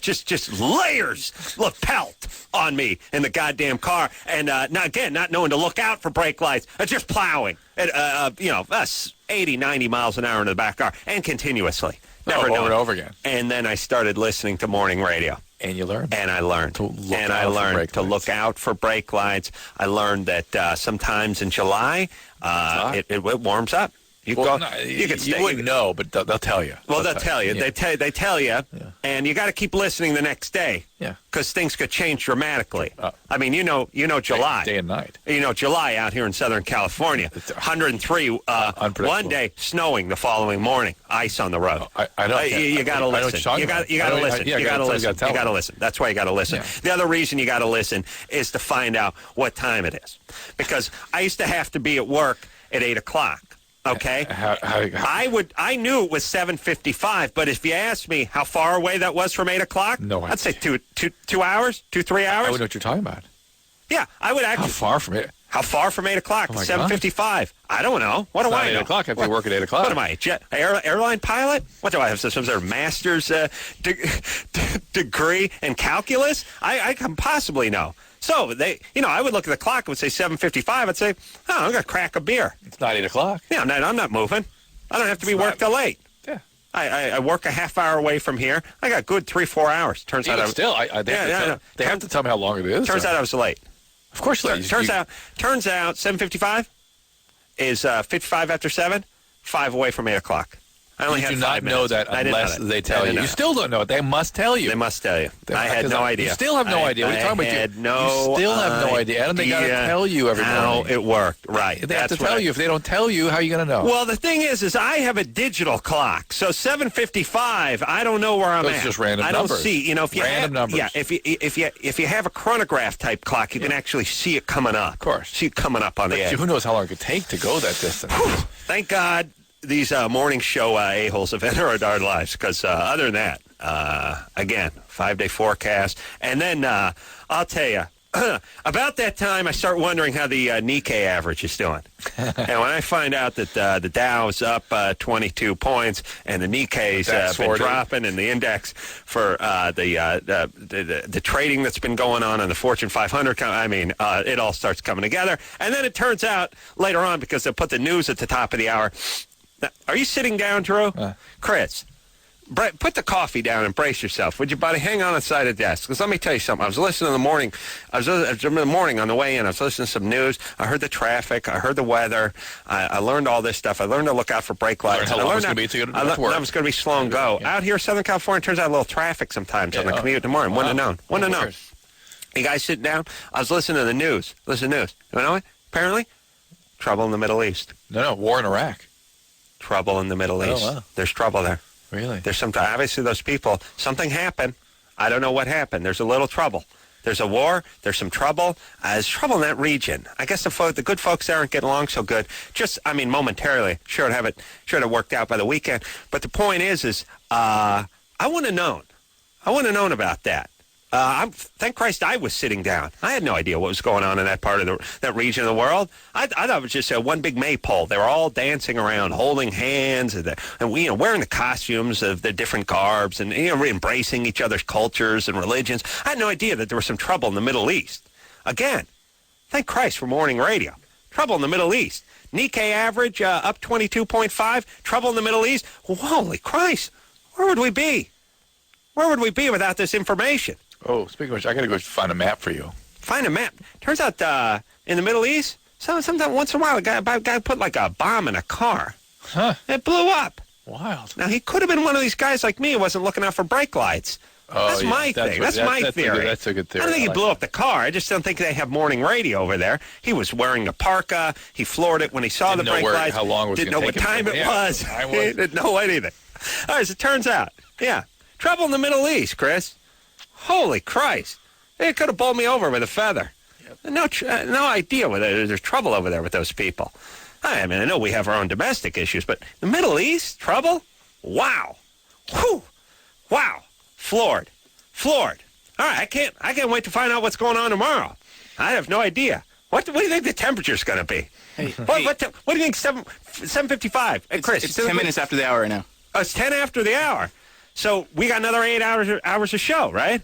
just layers of pelt on me in the goddamn car. And not knowing to look out for brake lights, just plowing at, 80, 90 miles an hour in the back car and continuously. Never over knowing. and over again. And then I started listening to morning radio. And you learned. And I learned. To look out for brake lights. I learned that sometimes in July, it warms up. You wouldn't know, but they'll tell you. Well, they'll tell you. Yeah. They tell you, and you got to keep listening the next day. Yeah. Because things could change dramatically. I mean, you know July. Day and night. July out here in Southern California. 103, one day, snowing the following morning. Ice on the road. I know. You got to listen. You got to listen. You got to listen. You got to listen. That's why you got to listen. Yeah. The other reason you got to listen is to find out what time it is. Because I used to have to be at work at 8 o'clock. Okay, I knew it was 7:55, but if you asked me how far away that was from 8 o'clock, no, I'd say 2 hours, 3 hours. I would know what you're talking about. Yeah, I would actually. How far from it? How far from 8 o'clock? Oh 7:55. I don't know. What do I know? 8 o'clock. I have to work at 8 o'clock. What am I? Airline pilot? What do I have? Some sort of master's degree in calculus? I can possibly know. So I would look at the clock. It would say 7:55. I'd say, I'm gonna crack a beer. It's not 8 o'clock. Yeah, I'm not moving. I don't have to be worked till late. Yeah. I work a half hour away from here. I got good 3-4 hours. Turns out they have to tell me how long it is. Turns out I was late. Of course, turns out 7:55 is 55 after 7, 5 away from 8 o'clock. I only you had do 5 not know minutes. that unless they tell you. You still don't know it. They must tell you. They must tell you. I had no idea. You still have no idea. What are you talking about? You still have no idea. And they got to tell you every morning. How it worked. Right. They have to tell you. If they don't tell you, how are you going to know? Well, the thing is I have a digital clock. So 7:55, I don't know where I'm at. Those are just random numbers. I don't see. If you random numbers. Yeah. If you have a chronograph type clock, you can actually see it coming up. Of course. See it coming up on the edge. Who knows how long it could take to go that distance? Thank God these morning show a-holes have entered our lives, because other than that, again, 5-day forecast. And then I'll tell you, about that time, I start wondering how the Nikkei average is doing. And when I find out that the Dow's up 22 points and the Nikkei's been dropping, and the index for the trading that's been going on the Fortune 500, it all starts coming together. And then it turns out later on, because they'll put the news at the top of the hour. Now, are you sitting down, Drew? Chris, put the coffee down and brace yourself, would you, buddy? Hang on inside the desk. Because let me tell you something. I was listening in the morning. I was in the morning on the way in. I was listening to some news. I heard the traffic. I heard the weather. I learned all this stuff. I learned to look out for brake lights. How long it's going to be to get to work. I was going to be slow and go. Yeah. Out here in Southern California, it turns out a little traffic sometimes on the commute in the morning. Wouldn't have known. You guys sitting down? I was listening to the news. Listen to the news. You know what? Apparently, trouble in the Middle East. No, war in Iraq. Trouble in the Middle East. Wow. There's trouble there. Really? There's obviously those people, something happened. I don't know what happened. There's a little trouble. There's a war. There's some trouble. There's trouble in that region. I guess the good folks there aren't getting along so good. Momentarily. Sure to have worked out by the weekend. But the point is I wouldn't have known. I wouldn't have known about that. Thank Christ I was sitting down. I had no idea what was going on in that part of that region of the world. I thought it was just one big maypole. They were all dancing around, holding hands, and wearing the costumes of the different garbs, and embracing each other's cultures and religions. I had no idea that there was some trouble in the Middle East. Again, thank Christ for morning radio. Trouble in the Middle East. Nikkei average up 22.5. Trouble in the Middle East. Well, holy Christ! Where would we be? Where would we be without this information? Oh, speaking of which, I got to go find a map for you. Find a map. Turns out in the Middle East, sometimes once in a while, a guy put like a bomb in a car. Huh. It blew up. Wild. Now, he could have been one of these guys like me who wasn't looking out for brake lights. Oh, That's my thing. That's my theory. That's a good theory. I don't think he blew up the car. I just don't think they have morning radio over there. He was wearing a parka. He floored it when he saw the brake lights. How long was Didn't know what time it was. He He didn't know anything. All right, so it turns out, trouble in the Middle East, Chris. Holy Christ. They could have bowled me over with a feather. Yep. No idea whether there's trouble over there with those people. I mean, I know we have our own domestic issues, but the Middle East, trouble? Wow. Whew. Wow. Floored. All right, I can't wait to find out what's going on tomorrow. I have no idea. What do you think the temperature's going to be? What do you think? 7:55. Hey, Chris, it's 10 minutes after the hour right now. Oh, it's 10 after the hour. So we got another 8 hours of show, right?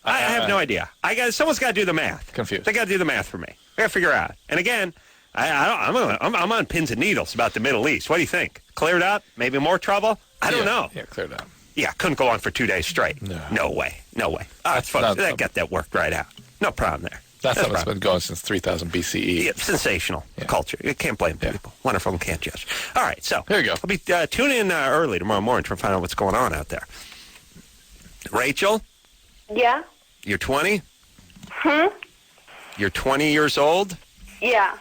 I have no idea. Someone's got to do the math. Confused. They got to do the math for me. I got to figure out. And again, I'm on pins and needles about the Middle East. What do you think? Cleared up? Maybe more trouble? I don't know. Yeah, cleared up. Yeah, couldn't go on for 2 days straight. No way. All right, folks, that got that worked right out. No problem there. That's how it's been going since 3000 BCE. Yeah, sensational culture. You can't blame people. Wonderful and can't judge. All right, so here you go. I'll be tune in early tomorrow morning to find out what's going on out there. Rachel? Yeah? You're 20? You're 20 years old? Yeah.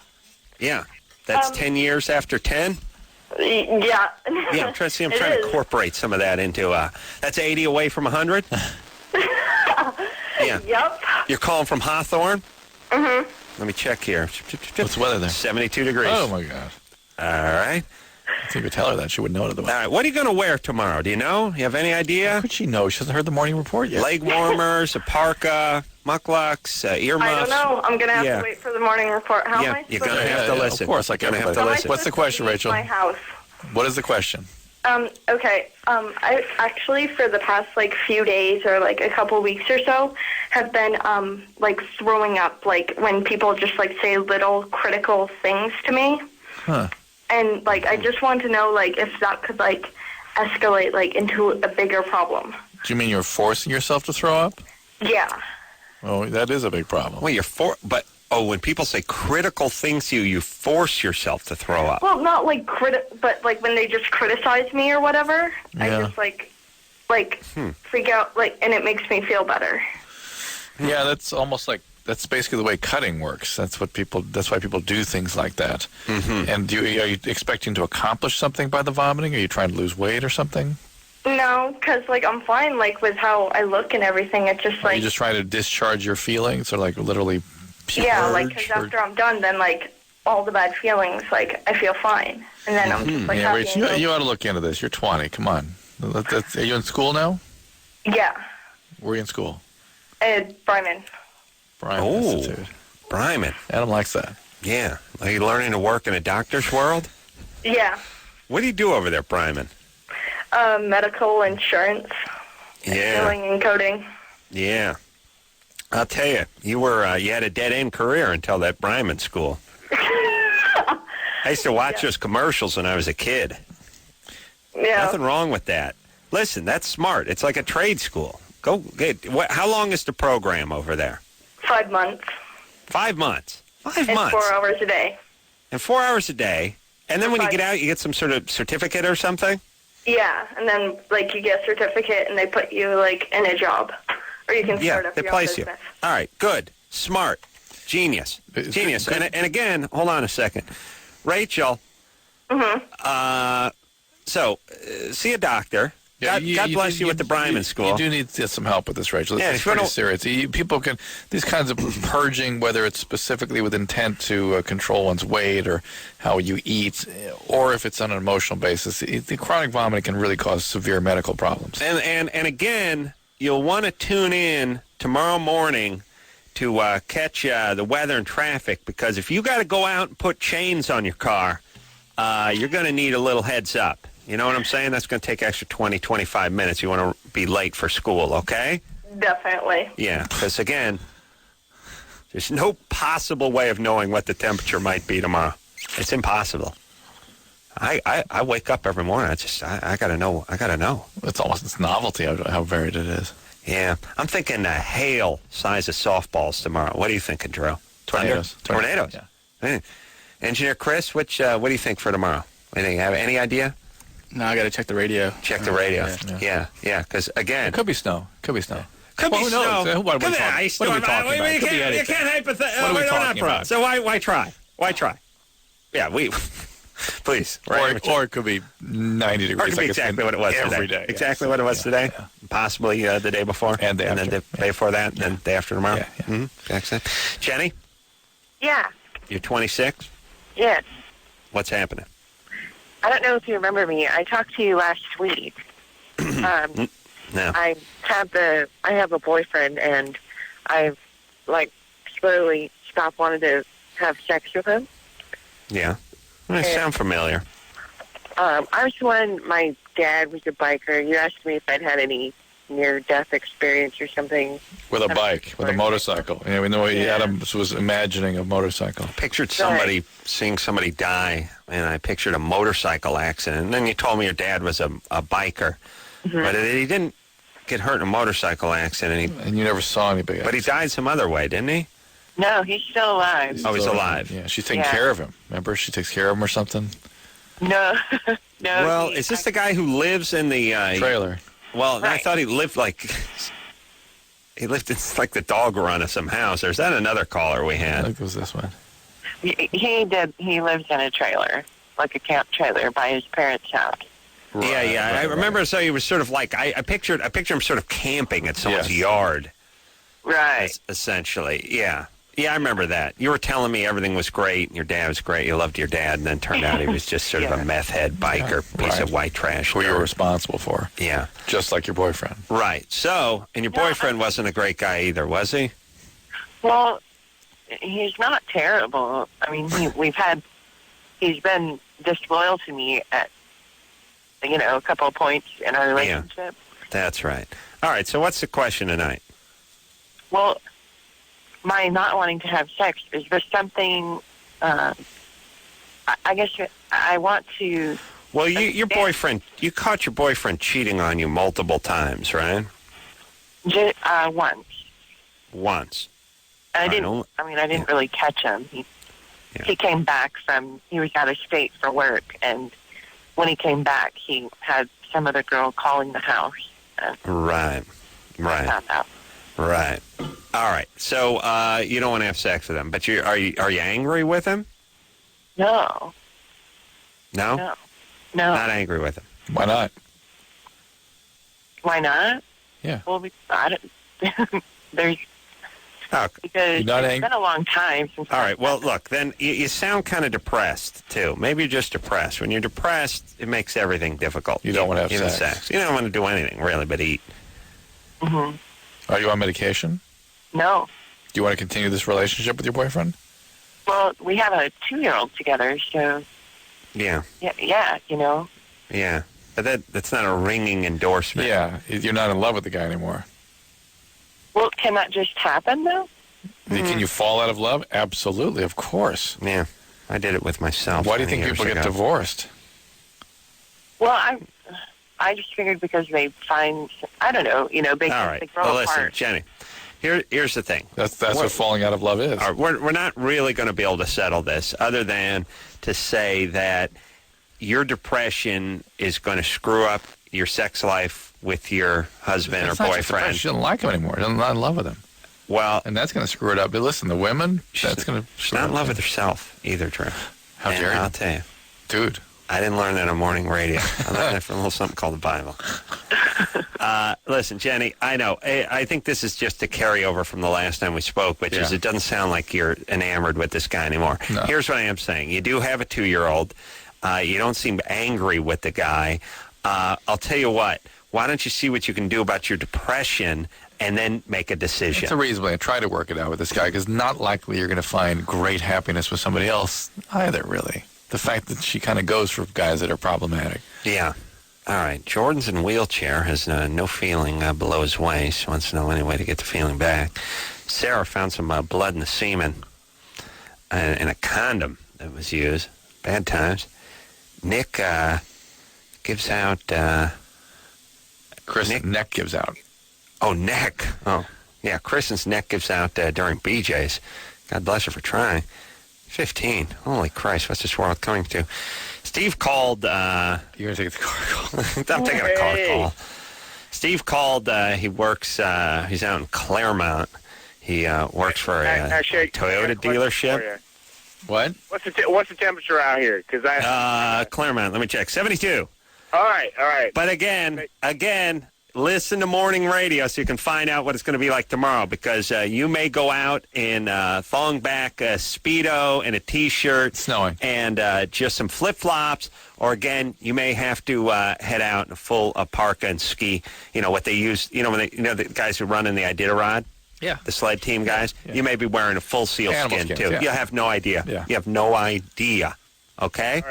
Yeah. That's 10 years after 10? Yeah. Yeah, I'm trying to incorporate some of that into, that's 80 away from 100? Yeah. Yep. You're calling from Hawthorne? Mm-hmm. Let me check here. What's the weather there? 72 degrees. Oh, my God. All right. I think we tell her that. She would know it. All right. What are you going to wear tomorrow? Do you know? You have any idea? How could she know? She hasn't heard the morning report yet. Leg warmers, a parka, mucklucks, earmuffs. I don't know. I'm going to have to wait for the morning report. How am I you're going to have to listen. Of course, I can have to listen. What's the question, Rachel? My house. What is the question? Okay. I actually, for the past, few days or, a couple weeks or so, have been, throwing up, when people just, say little critical things to me. Huh. And, I just want to know, if that could, escalate, into a bigger problem. Do you mean you're forcing yourself to throw up? Yeah. Oh, that is a big problem. Well, when people say critical things to you, you force yourself to throw up. Well, not but when they just criticize me or whatever, I just freak out, and it makes me feel better. Yeah, that's almost that's basically the way cutting works. That's why people do things like that. Mm-hmm. And are you expecting to accomplish something by the vomiting? Are you trying to lose weight or something? No, because I'm fine with how I look and everything. It's just Are you just trying to discharge your feelings or literally purge? Yeah, because after I'm done, then all the bad feelings, I feel fine, and then I'm just yeah, happy. Rich, you ought to look into this. You're 20. Come on. Are you in school now? Yeah. Where are you in school? Bryman. Institute. Bryman. Adam likes that. Yeah. Are you learning to work in a doctor's world? Yeah. What do you do over there, Bryman? Medical insurance. Yeah. Billing and coding. Yeah. I'll tell you, you had a dead-end career until that Bryman school. I used to watch those commercials when I was a kid. Yeah. Nothing wrong with that. Listen, that's smart. It's like a trade school. How long is the program over there? 5 months. 5 months. 5 and months. 4 hours a day. And 4 hours a day. And then when you get out, you get some sort of certificate or something? Yeah, and then you get a certificate and they put you in a job. Or you can start up they your place own you. business. All right, good, smart, genius. And again, hold on a second. Rachel, see a doctor. Yeah, God bless you with the Bryman School. You do need to get some help with this, Rachel. Yeah, it's pretty serious. People can, these kinds of purging, whether it's specifically with intent to control one's weight or how you eat, or if it's on an emotional basis, the chronic vomiting can really cause severe medical problems. And again, you'll want to tune in tomorrow morning to catch the weather and traffic, because if you got to go out and put chains on your car, you're going to need a little heads up. You know what I'm saying? That's going to take extra 20, 25 minutes. You want to be late for school, okay? Definitely. Yeah, because again, there's no possible way of knowing what the temperature might be tomorrow. It's impossible. I wake up every morning. I got to know. It's almost novelty how varied it is. Yeah. I'm thinking hail size of softballs tomorrow. What are you thinking, Drew? Tornadoes. Tornadoes. Yeah. Hey. Engineer Chris, what do you think for tomorrow? Anything? Have any idea? No, I got to check the radio. Check the radio. Yeah. Yeah. Because again, It could be snow. Could be snow. could be Who snow. knows? What are we talking ice what are we storm. talking about? You It could be can't anything. hypothesize. What are we talking about? So why try? Why try? Yeah, we. Please. Or it could be 90 degrees. Or it could be exactly what it was every today. day. Exactly what it was today. Yeah. Possibly the day before. And the then after. the day before that. And then the day after tomorrow. Yeah. Mm-hmm. Excellent. Jenny, Yeah. you're 26. Yes. What's happening? I don't know if you remember me. I talked to you last week. No. I have a boyfriend, and I've slowly stopped wanting to have sex with him. Yeah. Sound familiar. I was the one. My dad was a biker. You asked me if I'd had any near-death experience or something. With a bike, with a motorcycle. Yeah, we know Adam was imagining a motorcycle. Pictured seeing somebody die, and I pictured a motorcycle accident. And then you told me your dad was a biker. Mm-hmm. But he didn't get hurt in a motorcycle accident. And you never saw anybody. But he died some other way, didn't he? No, he's still alive. Oh, he's alive. Yeah, she's taking Yeah. care of him. Remember, she takes care of him or something? No, no. Well, is this the guy who lives in the... Trailer. Well, I Right. thought he lived He lived in the dog run of some house. Or is that another caller we I had? think it was this one. He did. He lives in a trailer, like a camp trailer, by his parents' house. Yeah. I remember. So he was sort of like I pictured him sort of camping at someone's yard, Right. essentially. Yeah, I remember that. You were telling me everything was great, and your dad was great. You loved your dad, and then turned out he was just sort of a meth head biker, piece of white trash. Who you were responsible for. Yeah, Just like your boyfriend. right. So, and your boyfriend wasn't a great guy either, was he? Well, he's not terrible. I mean, he's been disloyal to me at, a couple of points in our relationship. That's right. All right. So, what's the question tonight? Well, my not wanting to have sex, is there something, I guess I want to... Well, your boyfriend, you caught your boyfriend cheating on you multiple times, right? Once. Once. I didn't really catch him. He came back he was out of state for work, and when he came back, he had some other girl calling the house. Right. I found out. Right. All right. So you don't want to have sex with him, but are you angry with him? No. No? No. Not angry with him. Why not? Why not? Yeah. Well, I don't... There's... Oh, Because You're not it's angry? been a long time since... all right. Well, look, then you sound kind of depressed, too. Maybe you're just depressed. When you're depressed, it makes everything difficult. You don't want to have even sex. You don't want to do anything, really, but eat. Mm-hmm. Are you on medication? No. Do you want to continue this relationship with your boyfriend? Well, we have a 2-year-old together, so... Yeah. Yeah, Yeah. But that's not a ringing endorsement. Yeah. You're not in love with the guy anymore. Well, can that just happen, though? Can you fall out of love? Absolutely, of course. Yeah. I did it with myself. Why do you many think years people get ago. divorced? Well, I just figured because they find... I don't know, they All right. grow Well, listen, apart. Jenny. Here's the thing. That's what falling out of love is. All right, we're not really going to be able to settle this other than to say that your depression is going to screw up your sex life with your husband It's or not just the fact boyfriend. she doesn't like him anymore. She's not in love with him. Well, And that's going to screw it up. But listen, the women, that's going to... she's not in love with herself either, Drew. How And dare you? I'll tell you. Dude. I didn't learn that on morning radio. I learned that from a little something called the Bible. Listen, Jenny, I know. I think this is just a carryover from the last time we spoke, which is it doesn't sound like you're enamored with this guy anymore. No. Here's what I am saying. You do have a 2-year-old. You don't seem angry with the guy. I'll tell you what. Why don't you see what you can do about your depression and then make a decision? It's a reasonable way. Try to work it out with this guy because not likely you're going to find great happiness with somebody else either, really. The fact that she kind of goes for guys that are problematic. Yeah. All right. Jordan's in wheelchair, has no feeling below his waist, wants to know any way to get the feeling back. Sarah found some blood in the semen and a condom that was used. Bad times. Nick gives out... Chris, neck gives out. Oh, neck. Oh, yeah. Kristen's neck gives out during BJ's. God bless her for trying. 15. Holy Christ, what's this world coming to? Steve called. You're going to take the car call. I'm taking a car call. Steve called. He works. He's out in Claremont. He works for a Toyota dealership. What? What's the temperature out here? Because Claremont. Let me check. 72. All right. But again, listen to morning radio so you can find out what it's going to be like tomorrow, because you may go out in thong back Speedo and a T-shirt. Snowing. And just some flip-flops. Or, again, you may have to head out in a full parka and ski. You know, what they use, the guys who run in the Iditarod? Yeah. The sled team guys? Yeah. You may be wearing a full sealskin, too. Yeah. You have no idea. Yeah. You have no idea. Okay?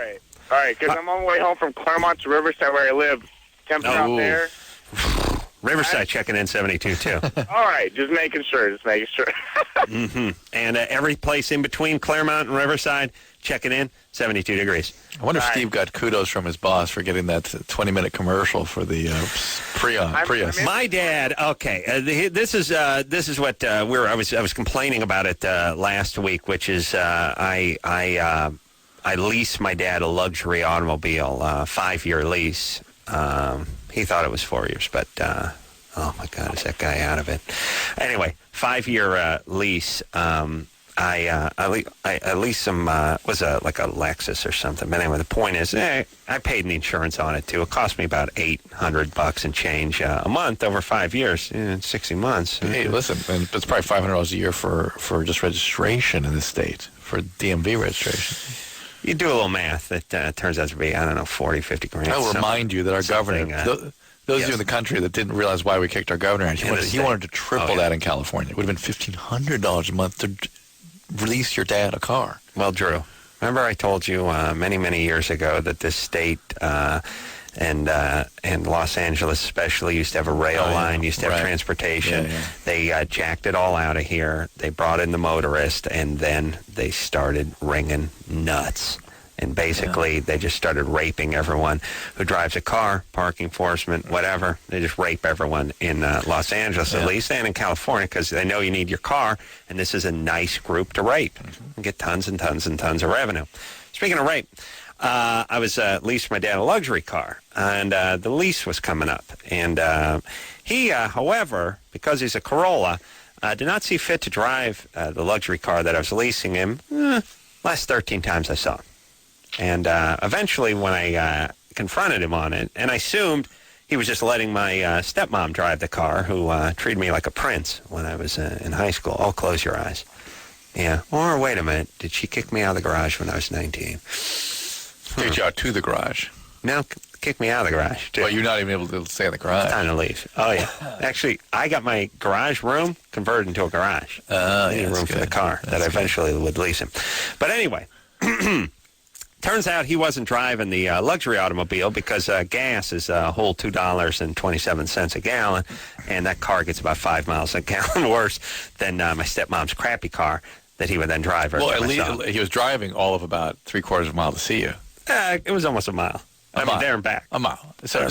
All right, because I'm on the way home from Claremont to Riverside where I live. Temperature out there. Riverside checking in 72, too. All right, just making sure. Mm-hmm. And every place in between Claremont and Riverside checking in 72 degrees. I wonder if Steve got kudos from his boss for getting that 20-minute commercial for the Prius. My dad. Okay, this is what I was complaining about it last week, which is I leased my dad a luxury automobile, 5-year lease. He thought it was 4 years, but oh my God, is that guy out of it? Anyway, 5-year lease. I leased some, like a Lexus or something. But anyway, the point is, I paid the insurance on it, too. It cost me about $800 and change a month over 5 years, 60 months. Hey, listen, and it's probably $500 a year for just registration in the state, for DMV registration. You do a little math. It turns out to be, 40, 50 grand. I'll remind you that our governor, those of you in the country that didn't realize why we kicked our governor out, he wanted to triple that in California. It would have been $1,500 a month to release your dad a car. Well, Drew, remember I told you many, many years ago that this state and Los Angeles especially used to have a rail line, used to have transportation. Yeah. They jacked it all out of here. They brought in the motorist, and then they started ringing nuts. And basically, they just started raping everyone who drives a car, parking enforcement, whatever. They just rape everyone in Los Angeles, at least, and in California, because they know you need your car, and this is a nice group to rape and get tons and tons and tons of revenue. Speaking of rape, I was leased my dad a luxury car, and the lease was coming up. And he, however, because he's a Carolla, did not see fit to drive the luxury car that I was leasing him last 13 times I saw him. And eventually when I confronted him on it, and I assumed he was just letting my stepmom drive the car, who treated me like a prince when I was in high school. Oh, close your eyes. Yeah. Or wait a minute. Did she kick me out of the garage when I was 19? Kicked you out to the garage. No, kick me out of the garage. Well, you're not even able to stay in the garage. It's time to leave. Oh, yeah. Actually, I got my garage room converted into a garage. I need room for the car that I eventually would lease him. But anyway, turns out he wasn't driving the luxury automobile because gas is a whole $2.27 a gallon, and that car gets about 5 miles a gallon worse than my stepmom's crappy car that he would then drive. Well, at least he was driving all of about 3/4 of a mile to see you. It was almost a mile. I mean, there and back. A mile. So you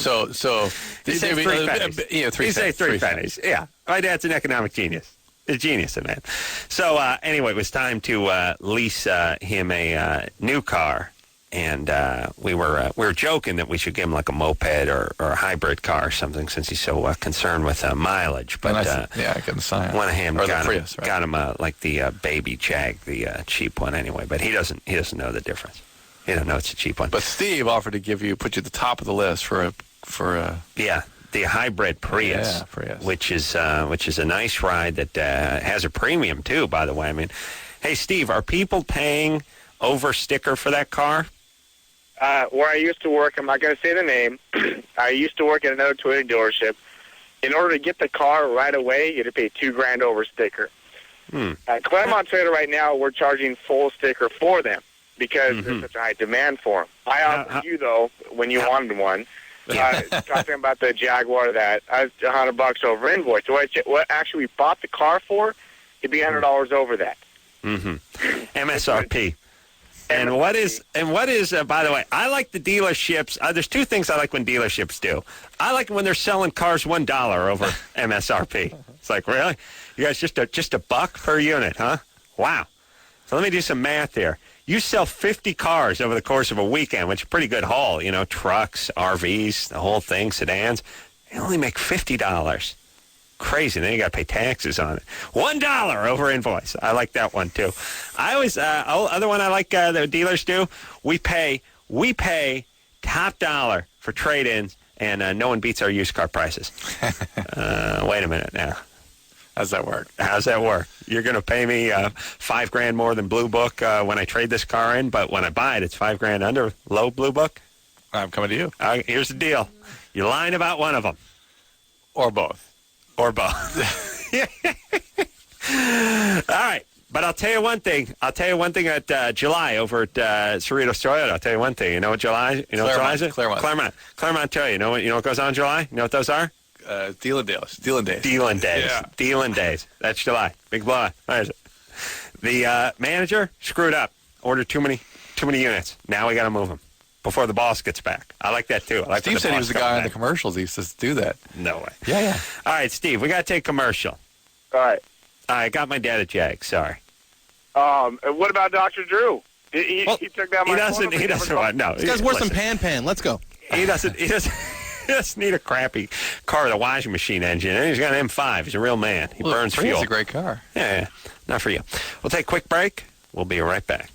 say 3 pennies. Yeah, 3 You say 3 pennies. Yeah. My dad's an economic genius. A genius, man. So anyway, it was time to lease him a new car. And we were joking that we should give him like a moped or a hybrid car or something, since he's so concerned with mileage. But I couldn't sign. One of him got Prius, right? Got him like the baby Jag, the cheap one anyway. But he doesn't know the difference. He doesn't know it's a cheap one. But Steve offered to put you at the top of the list for a the hybrid Prius, which is a nice ride that has a premium too. By the way, I mean, hey Steve, are people paying over sticker for that car? Where I used to work, I'm not going to say the name. I used to work at another Toyota dealership. In order to get the car right away, you had to pay $2,000 over sticker. At Claremont Toyota right now, we're charging full sticker for them because there's such a high demand for them. I offered you, though, when you wanted one, talking about the Jaguar, that I was $100 over invoice. So what actually we bought the car for, it'd be $100 over that. MSRP. And what is by the way, I like the dealerships. There's two things I like when dealerships do. I like when they're selling cars $1 over MSRP. It's like, really? You guys just a buck per unit, huh? Wow. So let me do some math here. You sell 50 cars over the course of a weekend, which is a pretty good haul, trucks, RVs, the whole thing, sedans. You only make $50. Crazy. Then you got to pay taxes on it. $1 over invoice. I like that one too. I always other one I like the dealers do. We pay top dollar for trade-ins, and no one beats our used car prices. Wait a minute now. How's that work? How's that work? You're going to pay me $5,000 more than Blue Book when I trade this car in, but when I buy it, it's $5,000 under low Blue Book. I'm coming to you. Here's the deal. You're lying about one of them, Or both. Or both. All right. But I'll tell you one thing. At July over at Cerritos Toyota. I'll tell you one thing. You know what July? You know what July is? Claremont. Claremont Toyota. You know what goes on in July? You know what those are? Dealing days. Dealing days. Yeah. Dealing days. That's July. Big blowout. Where is it? The manager screwed up. Ordered too many units. Now we got to move them before the boss gets back. I like that too. Steve said he was the guy in the commercials. He used to do that. No way. Yeah. All right, Steve. We got to take commercial. All right. I got my dad a Jag. Sorry. What about Dr. Drew? He took down my phone. He doesn't want. No. This guy's worse than Pan. Let's go. He doesn't. He just need a crappy car with a washing machine engine. And he's got an M5. He's a real man. He burns fuel. It's a great car. Yeah. Not for you. We'll take a quick break. We'll be right back.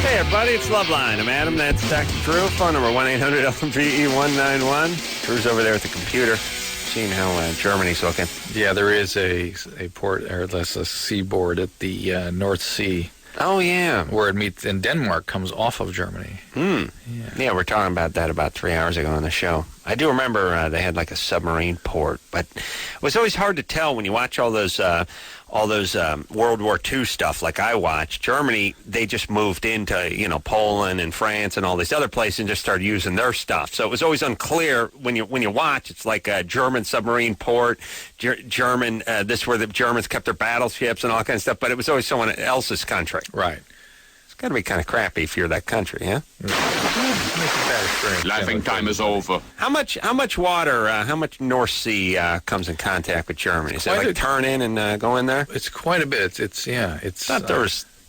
Hey, everybody, it's Loveline. I'm Adam. That's Dr. Drew. Phone number 1-800-LMVE-191. Drew's over there at the computer, seeing how Germany's looking. Yeah, there is a port, or less a seaboard at the North Sea. Oh, yeah. Where it meets, and Denmark comes off of Germany. Yeah, we're talking about that about 3 hours ago on the show. I do remember they had like a submarine port, but it was always hard to tell when you watch all those World War II stuff like I watched. Germany, they just moved into, Poland and France and all these other places and just started using their stuff. So it was always unclear when you watch. It's like a German submarine port, German, this is where the Germans kept their battleships and all kinds of stuff, but it was always someone else's country. Right. It's got to be kind of crappy if you're that country, yeah? Laughing time is over. How much water, how much North Sea comes in contact with Germany? Is it like turn in and go in there? It's quite a bit. It's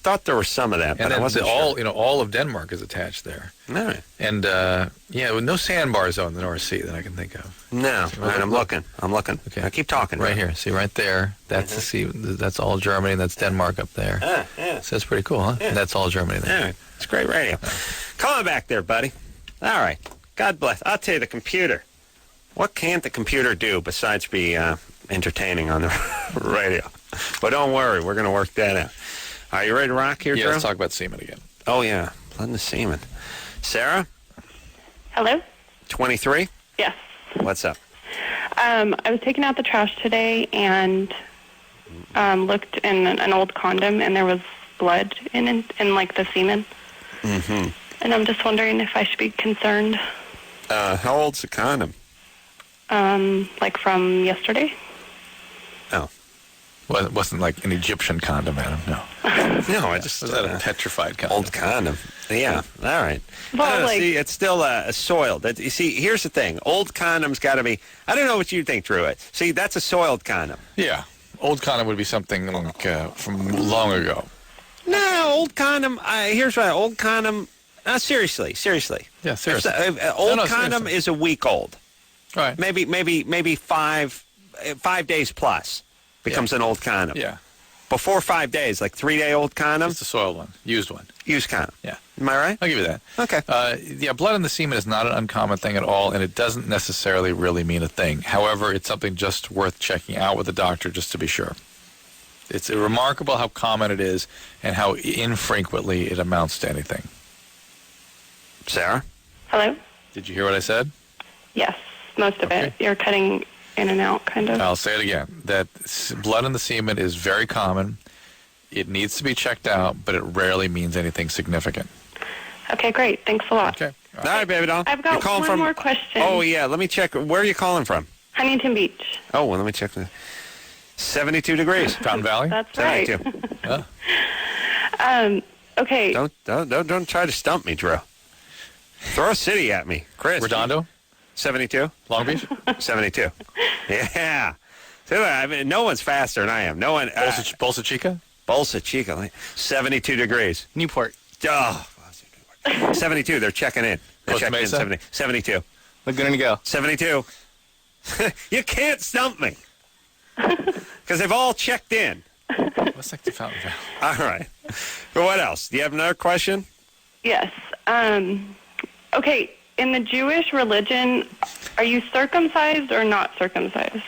Thought there was some of that, but I wasn't sure. all of Denmark is attached there. All right. And with no sandbars on the North Sea that I can think of. No. All right, I'm looking. Okay. I keep talking. Right here. See, right there. That's the sea. That's all Germany. And that's Denmark up there. Yeah. So that's pretty cool, huh? Yeah. And that's all Germany there. All right. It's great radio. Come on back there, buddy. All right. God bless. I'll tell you, the computer. What can't the computer do besides be entertaining on the radio? But don't worry. We're going to work that out. Are you ready to rock here, Drew? Let's talk about semen again. Oh, yeah. Blood in the semen. Sarah? Hello? 23? Yes. What's up? I was taking out the trash today and looked in an old condom, and there was blood in like, the semen. Mm-hmm. And I'm just wondering if I should be concerned. How old's the condom? Like from yesterday. Oh. Well, it wasn't like an Egyptian condom, Adam. No. No, I just... Was that a petrified condom? Old condom. Yeah. All right. Well, see, it's still soiled. You see, here's the thing. Old condom's got to be... I don't know what you think, Drew. See, that's a soiled condom. Yeah. Old condom would be something like from long ago. No, old condom... here's what. Old condom... seriously. Yeah, seriously. Old condom is a week old. Right. Maybe 5 days plus becomes an old condom. Yeah. Before 5 days, like 3-day-old condom. It's a soiled one. Used one. Used condom. Yeah. Am I right? I'll give you that. Okay. Blood in the semen is not an uncommon thing at all, and it doesn't necessarily really mean a thing. However, it's something just worth checking out with a doctor just to be sure. It's remarkable how common it is and how infrequently it amounts to anything. Sarah? Hello? Did you hear what I said? Yes, most of it. You're cutting in and out, kind of. I'll say it again. That blood in the semen is very common. It needs to be checked out, but it rarely means anything significant. Okay, great. Thanks a lot. Okay. All right, baby doll. I've got one more question. Oh, yeah. Let me check. Where are you calling from? Huntington Beach. Oh, well, let me check. 72 degrees. Fountain Valley? That's 72. right. Okay. Don't try to stump me, Drew. Throw a city at me. Chris. Redondo? 72. Long Beach? 72. Yeah. So, I mean, no one's faster than I am. No one. Bolsa Chica? Bolsa Chica. 72 degrees. Newport. Oh. 72. They're checking in. They're Costa checking in. Mesa? 72. Laguna Niguel. 72. You can't stump me. Because they've all checked in. Let's take the Fountain Valley. All right. But what else? Do you have another question? Yes. Okay. In the Jewish religion, are you circumcised or not circumcised?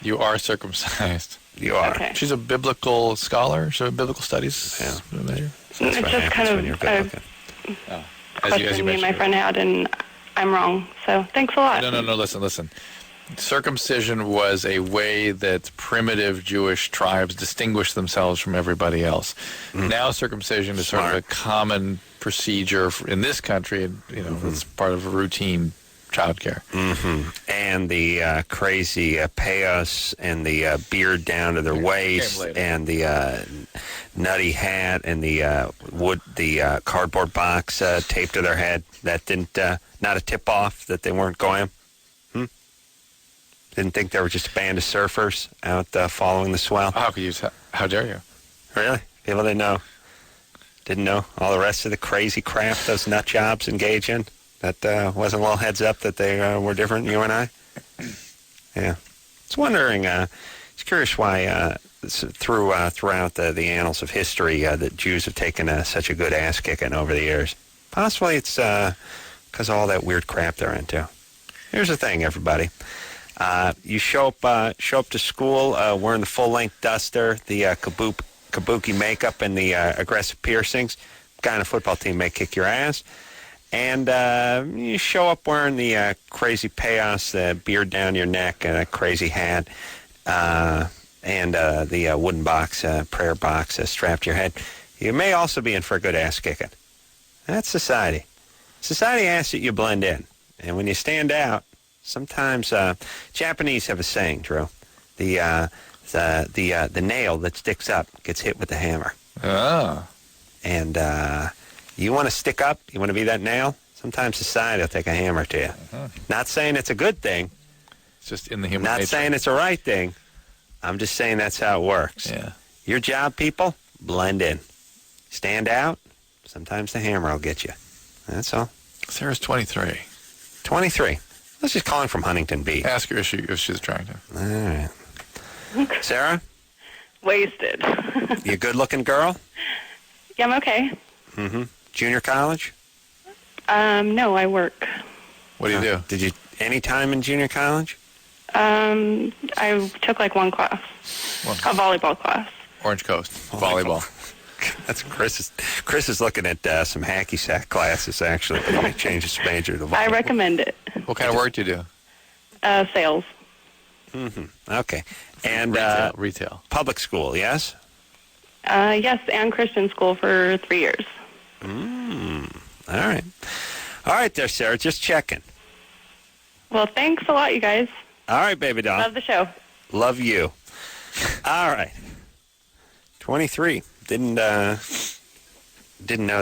You are circumcised. You are. Okay. She's a biblical scholar. She's a biblical studies major. So that's It's what just happens kind of when you're good looking. question me and my friend had, and I'm wrong. So thanks a lot. No. Listen. Circumcision was a way that primitive Jewish tribes distinguished themselves from everybody else. Now circumcision is sort of a common procedure in this country. And, it's part of a routine childcare. And the crazy payos and the beard down to their waist and the nutty hat and the cardboard box taped to their head. That didn't not a tip off that they weren't going. Didn't think they were just a band of surfers out following the swell. How could you? How dare you? Really? People didn't know all the rest of the crazy crap those nut jobs engage in. That wasn't a little heads up that they were different, you and I? Yeah. I was wondering, it's curious why throughout the annals of history that Jews have taken such a good ass kicking over the years. Possibly it's because of all that weird crap they're into. Here's the thing, everybody. You show up to school wearing the full-length duster, the kabuki makeup, and the aggressive piercings. Guy on a football team may kick your ass. And you show up wearing the crazy payos, the beard down your neck, and a crazy hat, and the wooden box, prayer box strapped to your head. You may also be in for a good ass kicking. That's society. Society asks that you blend in. And when you stand out, sometimes Japanese have a saying, Drew. The nail that sticks up gets hit with the hammer. Oh. And you want to stick up? You want to be that nail? Sometimes society will take a hammer to you. Not saying it's a good thing. It's just in the human nature. Not saying it's a right thing. I'm just saying that's how it works. Yeah. Your job, people, blend in. Stand out. Sometimes the hammer will get you. That's all. Sarah's 23. 23. Let's just calling from Huntington Beach. Ask her if she's attractive. All right. Sarah? Wasted. You a good-looking girl? Yeah, I'm okay. Junior college? No, I work. What do you do? Did you any time in junior college? I took like one class. A volleyball class. Orange Coast. Volleyball. That's Chris is looking at some hacky sack classes, actually. But he may change his major to volleyball. I recommend it. What kind of work do you do? Sales. Okay. And retail. Public school, yes? Yes, and Christian school for 3 years. All right. All right there, Sarah. Just checking. Well, thanks a lot, you guys. All right, baby doll. Love the show. Love you. All right. 23. Didn't know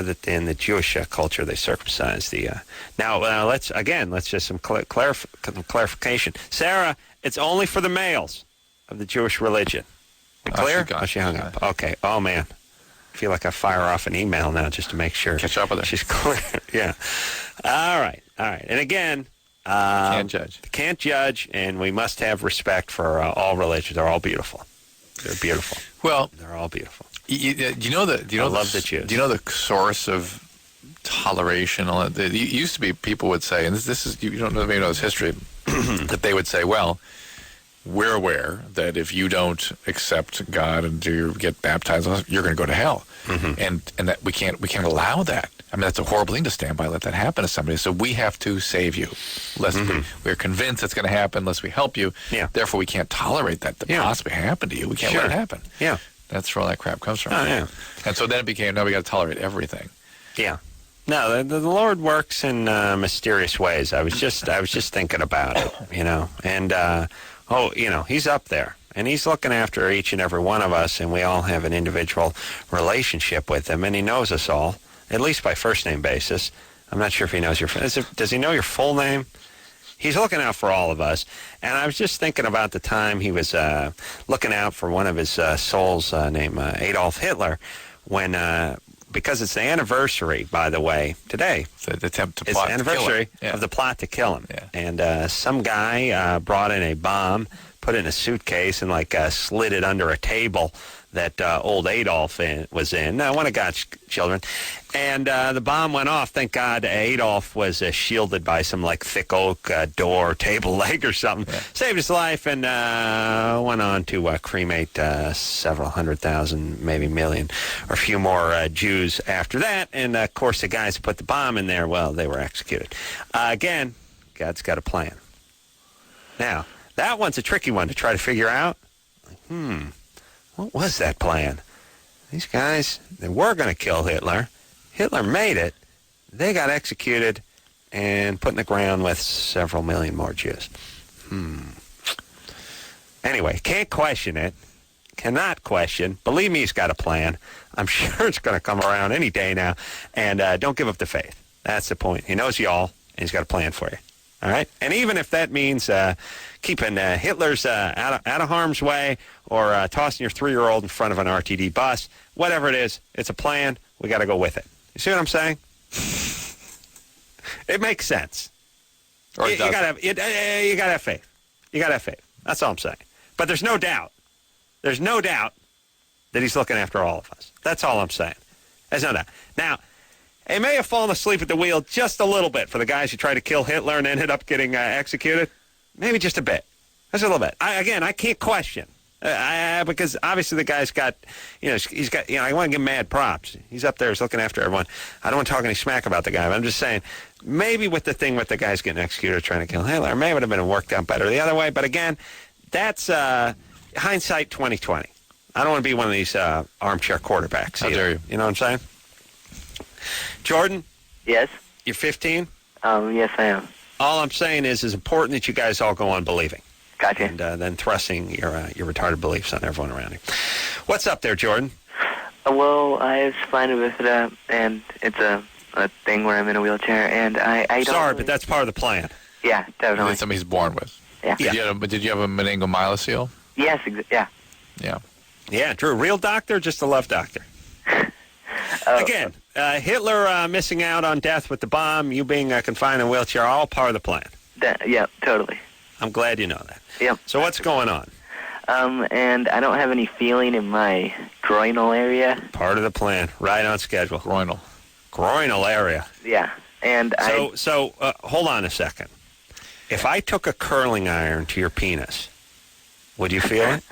that in the Jewish culture they circumcised the. Now let's just some clarification. Sarah, it's only for the males of the Jewish religion. We clear? She hung up. Okay. Oh man, I feel like I fire off an email now just to make sure. Catch up with her. She's clear. Yeah. All right. And again. Can't judge. Can't judge, and we must have respect for all religions. They're all beautiful. They're beautiful. Well, they're all beautiful. Do you know the Jews. Do you know the source of toleration? It used to be people would say, and this is you don't know maybe know this history, that they would say, well, we're aware that if you don't accept God and get baptized, you're going to go to hell, and that we can't allow that. I mean, that's a horrible thing to stand by. Let that happen to somebody. So we have to save you. Lest we're convinced it's going to happen unless we help you. Yeah. Therefore, we can't tolerate that to possibly happen to you. We can't let it happen. Yeah. That's where all that crap comes from. Oh, yeah. And so then it became, now we got to tolerate everything. Yeah. No, the Lord works in mysterious ways. I was just thinking about it, and He's up there, And he's looking after each and every one of us, and we all have an individual relationship with him, and he knows us all, at least by first name basis. I'm not sure if he knows does he know your full name? He's looking out for all of us. And I was just thinking about the time he was looking out for one of his souls named Adolf Hitler when, because it's the anniversary, by the way, today. The attempt to it's plot the anniversary to kill him. of the plot to kill him. Yeah. And some guy brought in a bomb, put it in a suitcase, and slid it under a table that old Adolf was in, one of God's children. And the bomb went off. Thank God Adolf was shielded by some thick oak door, table leg or something. Yeah. Saved his life and went on to cremate several 100,000, maybe million, or a few more Jews after that. And, of course, the guys who put the bomb in there, well, they were executed. Again, God's got a plan. Now, that one's a tricky one to try to figure out. What was that plan? These guys, they were going to kill Hitler. Hitler made it. They got executed and put in the ground with several million more Jews. Anyway, can't question it. Cannot question. Believe me, he's got a plan. I'm sure it's going to come around any day now. And don't give up the faith. That's the point. He knows you all, and he's got a plan for you. All right? And even if that means keeping Hitler's out of harm's way or tossing your 3-year-old in front of an RTD bus, whatever it is, it's a plan. We got to go with it. You see what I'm saying? It makes sense. Or you got to have faith. You got to have faith. That's all I'm saying. But there's no doubt. There's no doubt that he's looking after all of us. That's all I'm saying. There's no doubt. Now, he may have fallen asleep at the wheel just a little bit for the guys who tried to kill Hitler and ended up getting executed. Maybe just a bit. Just a little bit. I can't question. Because obviously the guy's got, he's got, I want to give him mad props. He's up there, he's looking after everyone. I don't want to talk any smack about the guy, but I'm just saying, maybe with the thing with the guys getting executed trying to kill Hitler, maybe it would have been worked out better the other way. But again, that's hindsight 2020. I don't want to be one of these armchair quarterbacks. How dare you? You know what I'm saying? Jordan? Yes? You're 15? Yes, I am. All I'm saying is it's important that you guys all go on believing. Gotcha. And then thrusting your retarded beliefs on everyone around you. What's up there, Jordan? Well, I was fine with it, and it's a thing where I'm in a wheelchair, and I don't... Sorry, but that's part of the plan. Yeah, definitely. It's something he's born with. Yeah. Did you have a meningomyelocele? Yes, yeah. Yeah. Yeah, Drew, real doctor, just a love doctor. Again, Hitler missing out on death with the bomb, you being confined in a wheelchair, all part of the plan. Yeah, totally. I'm glad you know that. Yep. So what's going on? And I don't have any feeling in my groinal area. Part of the plan, right on schedule. Groinal area. Yeah, and So hold on a second. If I took a curling iron to your penis, would you feel it?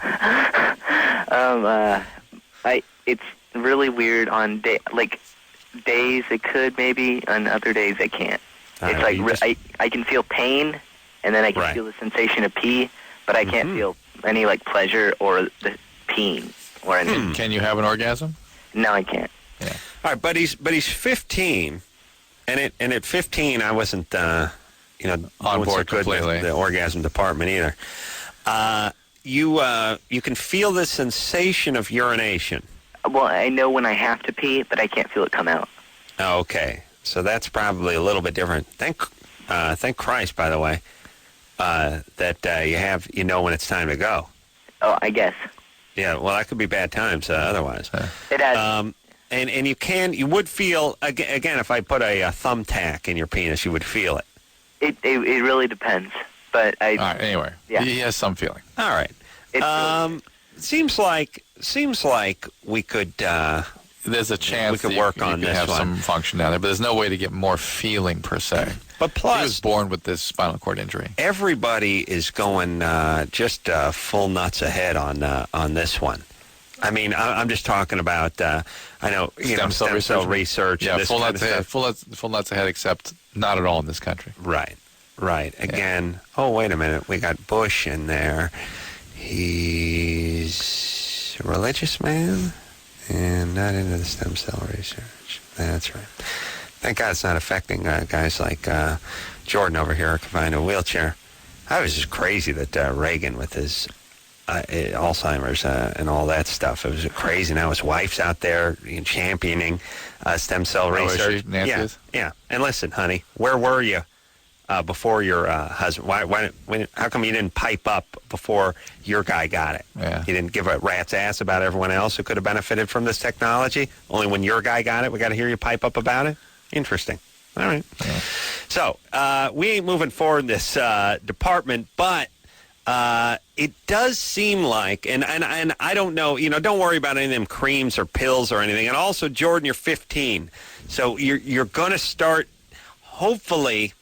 It's really weird on days it could maybe, on other days it can't. It's I can feel pain, and then I can feel the sensation of pee, but I can't feel any pleasure or the peeing or anything. Can you have an orgasm? No, I can't. Yeah. All right, but he's 15, and at 15 I wasn't on board completely the orgasm department either. You can feel the sensation of urination. Well, I know when I have to pee, but I can't feel it come out. Okay, so that's probably a little bit different. Thank Christ, by the way, that you know when it's time to go. Oh, I guess. Yeah, well, that could be bad times otherwise. It has. And you would feel again if I put a thumbtack in your penis, you would feel it. It really depends, but all right. Anyway, yeah. He has some feeling. All right. Seems like we could. There's a chance we could work on you this have one. some function down there, but there's no way to get more feeling per se. But plus, he was born with this spinal cord injury. Everybody is going just full nuts ahead on this one. I mean, I'm just talking about. I know stem cell research. Yeah, and this full kind nuts of ahead. stuff. Full nuts ahead, except not at all in this country. Right. Again. Oh, wait a minute. We got Bush in there. He's a religious man and not into the stem cell research. That's right. Thank God it's not affecting guys like Jordan over here confined in a wheelchair. I was just crazy that Reagan with his Alzheimer's and all that stuff. It was crazy. Now his wife's out there championing stem cell research. Is she? Nancy is? Yeah. And listen, honey, where were you before your husband? How come you didn't pipe up before your guy got it? Yeah. You didn't give a rat's ass about everyone else who could have benefited from this technology? Only when your guy got it, we got to hear you pipe up about it? Interesting. All right. Yeah. So we ain't moving forward in this department, but it does seem like, and I don't know, don't worry about any of them creams or pills or anything. And also, Jordan, you're 15, so you're going to start, hopefully,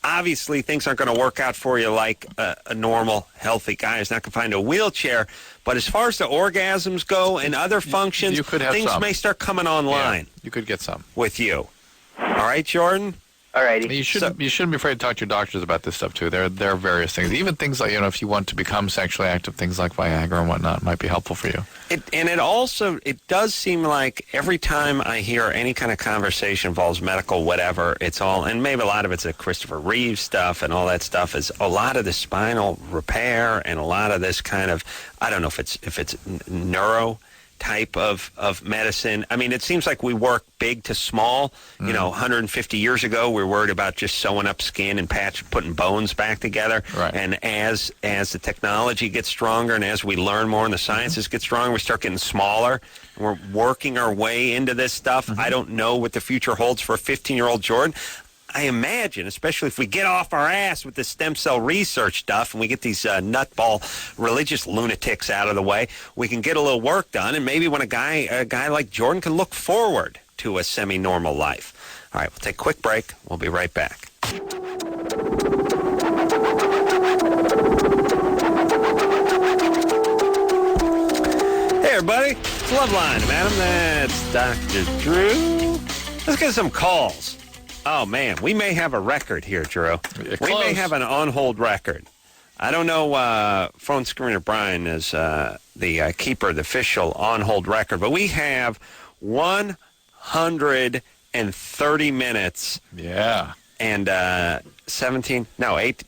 obviously things aren't going to work out for you like a normal, healthy guy who's not going to find a wheelchair. But as far as the orgasms go and other functions, things may start coming online. Yeah, you could get some. With you. All right, Jordan? Alrighty. You shouldn't be afraid to talk to your doctors about this stuff, too. There are various things. Even things like, if you want to become sexually active, things like Viagra and whatnot might be helpful for you. It does seem like every time I hear any kind of conversation involves medical whatever, it's all, and maybe a lot of it's a Christopher Reeve stuff and all that stuff, is a lot of the spinal repair and a lot of this kind of, I don't know if it's neuro type of medicine. I mean, it seems like we work big to small. 150 years ago, we were worried about just sewing up skin and putting bones back together. Right. And as the technology gets stronger and as we learn more and the sciences get stronger, we start getting smaller. We're working our way into this stuff. I don't know what the future holds for a 15-year-old Jordan. I imagine, especially if we get off our ass with this stem cell research stuff and we get these nutball religious lunatics out of the way, we can get a little work done. And maybe when a guy like Jordan can look forward to a semi-normal life. All right, we'll take a quick break. We'll be right back. Hey, everybody. It's Loveline, madam. That's Dr. Drew. Let's get some calls. Oh, man, we may have a record here, Drew. We may have an on-hold record. I don't know, phone screener Brian is the keeper of the official on-hold record, but we have 130 minutes. Yeah. And 19, it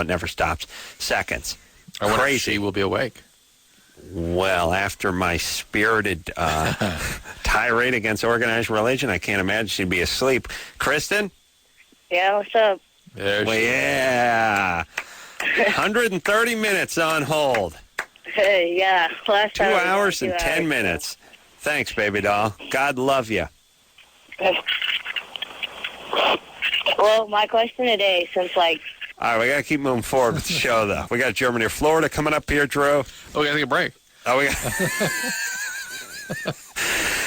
never stops, seconds. I wonder Crazy. if she will be awake. Well, after my spirited tirade against organized religion, I can't imagine she'd be asleep. Kristen? Yeah, what's up? Yeah. 130 minutes on hold. Hey, yeah. Last 2 hours and 10 minutes. Thanks, baby doll. God love you. Well, my question today, since all right, we got to keep moving forward with the show, though. We got Germany or Florida coming up here, Drew. Oh, we got to take a break. Oh, we got...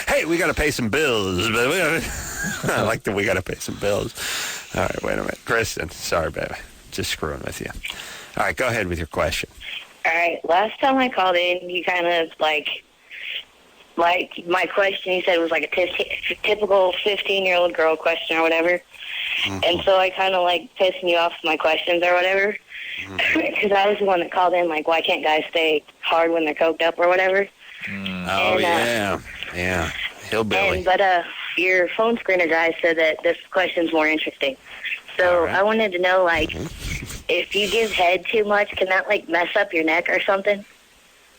Hey, we got to pay some bills. I like that we got to pay some bills. All right, wait a minute. Kristen, sorry, baby. Just screwing with you. All right, go ahead with your question. all right, last time I called in, you kind of, like my question, you said it was like a typical 15-year-old girl question or whatever. Mm-hmm. And so I kind of like pissing you off with my questions or whatever. Because I was the one that called in, like, why can't guys stay hard when they're coked up or whatever? Oh, yeah. Hillbilly. But your phone screener guy said that this question's more interesting. So I wanted to know, like, if you give head too much, can that, like, mess up your neck or something?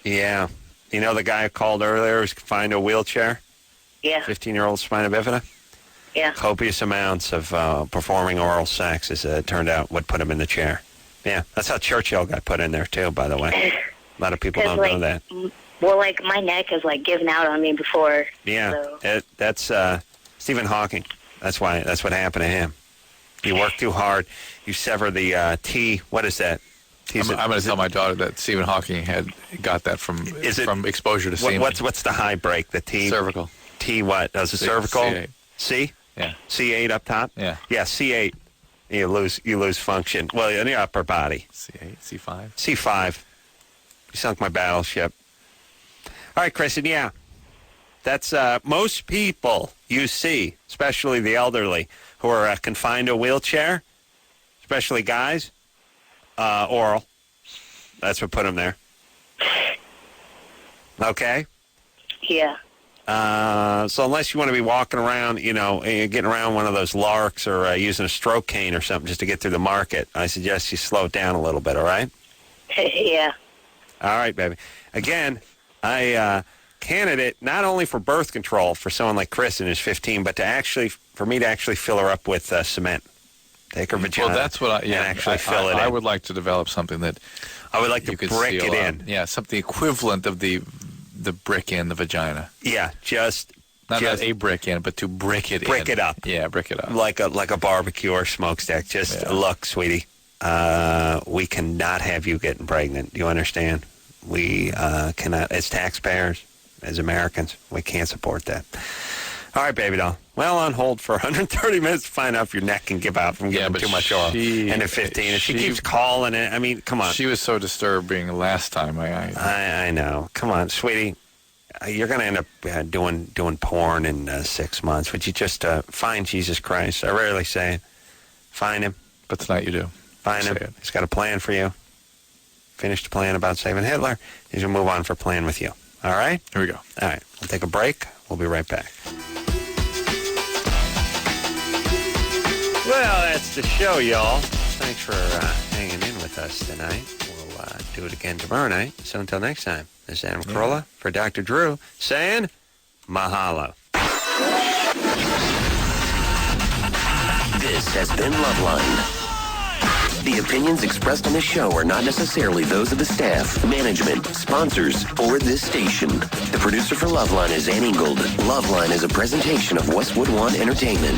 Yeah. You know the guy who called earlier who's confined to a wheelchair? Yeah. 15-year-old spina bifida? Yeah. Copious amounts of performing oral sex, as it turned out, would put him in the chair. Yeah, that's how Churchill got put in there, too, by the way. A lot of people don't know that. Well, like, my neck has, like, given out on me before. Yeah, so. That's Stephen Hawking. That's what happened to him. You work too hard. You sever the T. What is that? I'm going to tell my daughter that Stephen Hawking had got that from exposure to semen. What's the high break? The T? Cervical. T what? Oh, is it cervical? C8. C? Yeah. C8 up top? Yeah. Yeah, C8. You lose function. Well, in your upper body. C8, C5. C5. You sunk my battleship. All right, Kristen, yeah. That's most people you see, especially the elderly, who are confined to a wheelchair, especially guys, oral. That's what put them there. Okay? Yeah. So unless you want to be walking around, getting around one of those larks or using a stroke cane or something just to get through the market, I suggest you slow it down a little bit, all right? Yeah. All right, baby. Again, candidate not only for birth control for someone like Chris in his 15, but for me to actually fill her up with cement. Take her vagina. Well, that's what and actually fill it in. I would like to develop something that I would like to brick it in. Yeah, something equivalent of the brick in the vagina. Yeah, not a brick in, but to brick it in. Brick it up. Yeah, brick it up. Like a barbecue or smokestack. Look, sweetie, we cannot have you getting pregnant. Do you understand? We cannot, as taxpayers, as Americans, we can't support that. All right, baby doll. Well, on hold for 130 minutes to find out if your neck can give out from giving too much oil. And at 15, if she keeps calling it, I mean, come on. She was so disturbing last time. I know. Come on, sweetie. You're going to end up doing porn in 6 months. Would you just find Jesus Christ? I rarely say it. Find him. But tonight you do. Find him. He's got a plan for you. Finished the plan about saving Hitler. He's going to move on for a plan with you. All right? Here we go. All right. We'll take a break. We'll be right back. Well, that's the show, y'all. Thanks for hanging in with us tonight. We'll do it again tomorrow night. So until next time, this is Adam Carolla for Dr. Drew saying mahalo. This has been Loveline. The opinions expressed on this show are not necessarily those of the staff, management, sponsors, or this station. The producer for Loveline is Ann Ingold. Loveline is a presentation of Westwood One Entertainment.